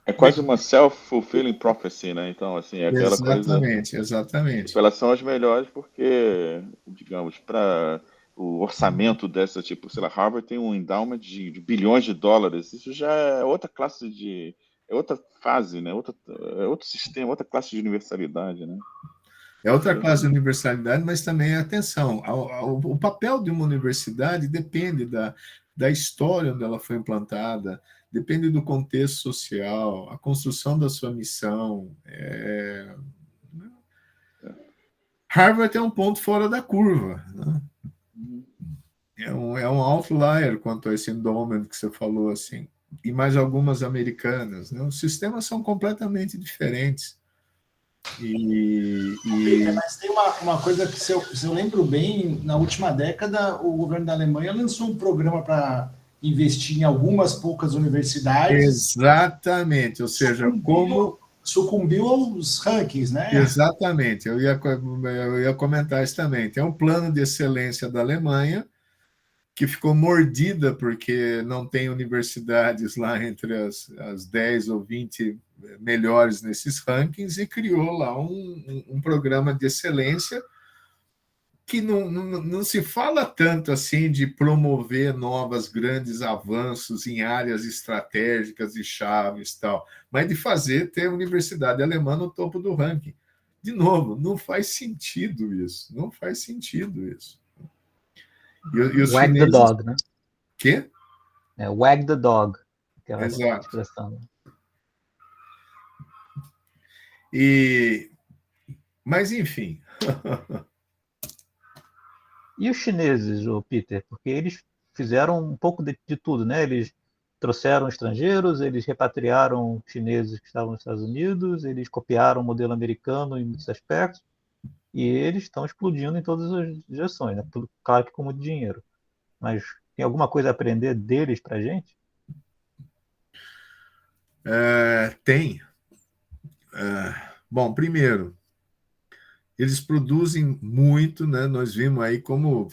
É quase uma self-fulfilling prophecy, né? Então, assim, é aquela exatamente, coisa... Exatamente. Elas são as melhores porque, digamos, para o orçamento dessa, tipo, sei lá, Harvard tem um endowment de bilhões de dólares. Isso já é outra classe de... É outra fase, né? É outro sistema, outra classe de universalidade, né? É outra classe de universalidade, mas também, atenção, o papel de uma universidade depende da história onde ela foi implantada, depende do contexto social, a construção da sua missão. Harvard é um ponto fora da curva, né? É um outlier quanto a esse endowment que você falou, assim, e mais algumas americanas, né? Os sistemas são completamente diferentes. Mas tem uma coisa que, se eu lembro bem, na última década, o governo da Alemanha lançou um programa para investir em algumas poucas universidades. Exatamente, ou seja, sucumbiu aos rankings, né? Exatamente, eu ia comentar isso também. Tem um plano de excelência da Alemanha que ficou mordida porque não tem universidades lá entre as 10 ou 20 melhores nesses rankings e criou lá um programa de excelência que não se fala tanto assim de promover novos grandes avanços em áreas estratégicas e chaves, tal, mas de ter a universidade alemã no topo do ranking. De novo, não faz sentido isso. Não faz sentido isso. E os wag chineses... the dog, né? Quê? Wag the dog, aquela Exato. Expressão. Mas, enfim. E os chineses, Peter? Porque eles fizeram um pouco de tudo, né? Eles trouxeram estrangeiros, eles repatriaram chineses que estavam nos Estados Unidos, eles copiaram o modelo americano em muitos aspectos, e eles estão explodindo em todas as direções, né? Claro que com muito dinheiro. Mas tem alguma coisa a aprender deles para a gente? Tem. Bom, primeiro, eles produzem muito, né? Nós vimos aí como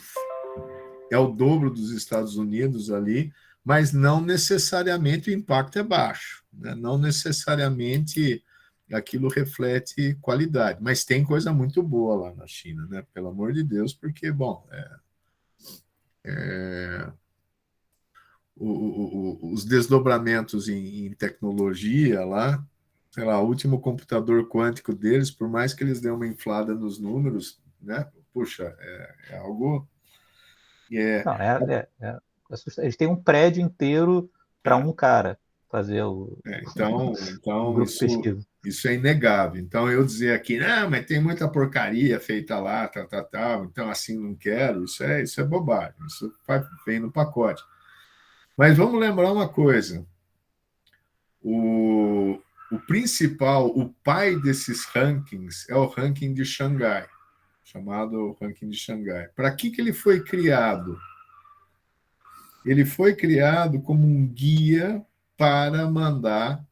é o dobro dos Estados Unidos ali, mas não necessariamente o impacto é baixo, né? Não necessariamente aquilo reflete qualidade, mas tem coisa muito boa lá na China, né? Pelo amor de Deus, porque, bom, os desdobramentos em tecnologia lá, sei lá, o último computador quântico deles, por mais que eles dêem uma inflada nos números, né? Puxa, é algo Não, eles têm um prédio inteiro para um cara fazer o Então, grupo de pesquisa. isso é inegável. Então, eu dizer aqui, não, mas tem muita porcaria feita lá, tal, então assim não quero, isso é bobagem, isso vem no pacote. Mas vamos lembrar uma coisa: o principal, o pai desses rankings é o ranking de Xangai, chamado ranking de Xangai. Para que ele foi criado? Ele foi criado como um guia para mandar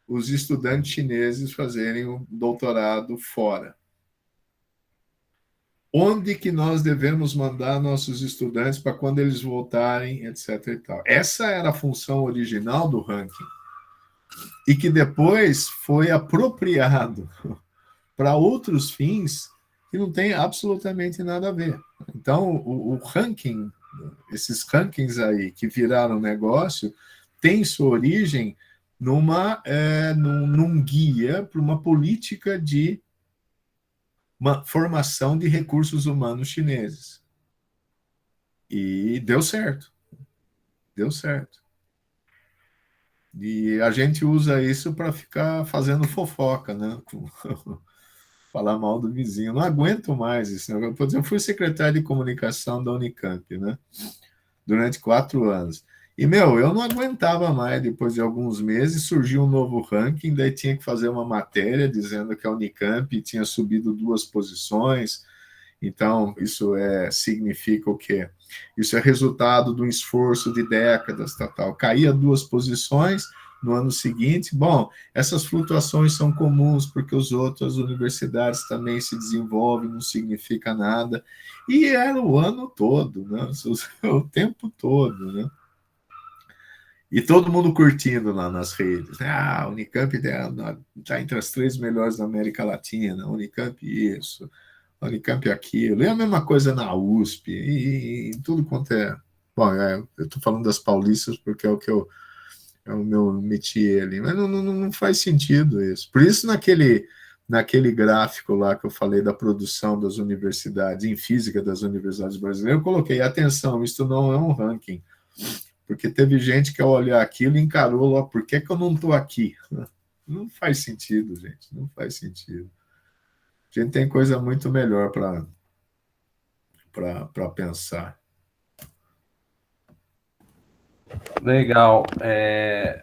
os estudantes chineses fazerem o doutorado fora. Onde que nós devemos mandar nossos estudantes para quando eles voltarem, etc. e tal. Essa era a função original do ranking. E que depois foi apropriado para outros fins que não tem absolutamente nada a ver. Então, o ranking, esses rankings aí que viraram negócio, tem sua origem num guia para uma política de uma formação de recursos humanos chineses. E deu certo. Deu certo. E a gente usa isso para ficar fazendo fofoca, né? Falar mal do vizinho. Não aguento mais isso. Por exemplo, eu fui secretário de comunicação da Unicamp, né? Durante 4 anos. E, eu não aguentava mais. Depois de alguns meses, surgiu um novo ranking, daí tinha que fazer uma matéria dizendo que a Unicamp tinha subido 2 posições. Então, isso significa o quê? Isso é resultado de um esforço de décadas, tal. Caía 2 posições no ano seguinte. Bom, essas flutuações são comuns porque as outras universidades também se desenvolvem, não significa nada. E era o ano todo, né? O tempo todo, né? E todo mundo curtindo lá nas redes. A Unicamp está entre as 3 melhores da América Latina, a Unicamp isso, a Unicamp aquilo. E a mesma coisa na USP, e tudo quanto é... Bom, eu estou falando das paulistas porque é o meu métier ali, mas não faz sentido isso. Por isso, naquele gráfico lá que eu falei da produção das universidades, em física das universidades brasileiras, eu coloquei, atenção, isso não é um ranking, porque teve gente que ao olhar aquilo encarou lá, por que eu não estou aqui? Não faz sentido, gente, não faz sentido. A gente tem coisa muito melhor para pensar. Legal.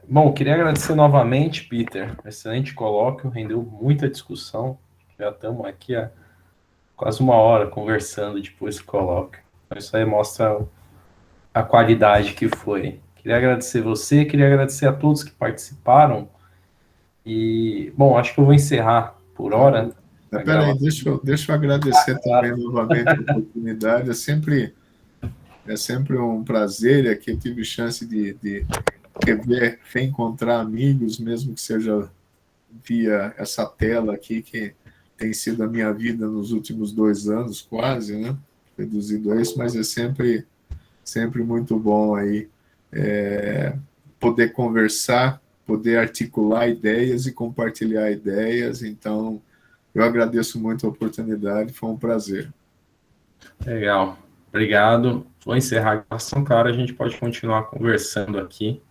Bom, queria agradecer novamente, Peter. Excelente colóquio, rendeu muita discussão. Já estamos aqui há quase 1 hora conversando depois do colóquio. Então, isso aí mostra a qualidade que foi. Queria agradecer você, queria agradecer a todos que participaram. E, bom, acho que eu vou encerrar por hora. Peraí, deixa eu agradecer também novamente a oportunidade. É sempre um prazer. Aqui eu tive chance de reencontrar amigos, mesmo que seja via essa tela aqui, que tem sido a minha vida nos últimos 2 anos, quase, né? Reduzido a isso, mas é sempre muito bom aí poder conversar, poder articular ideias e compartilhar ideias. Então, eu agradeço muito a oportunidade, foi um prazer. Legal, obrigado. Vou encerrar a gravação, claro, a gente pode continuar conversando aqui.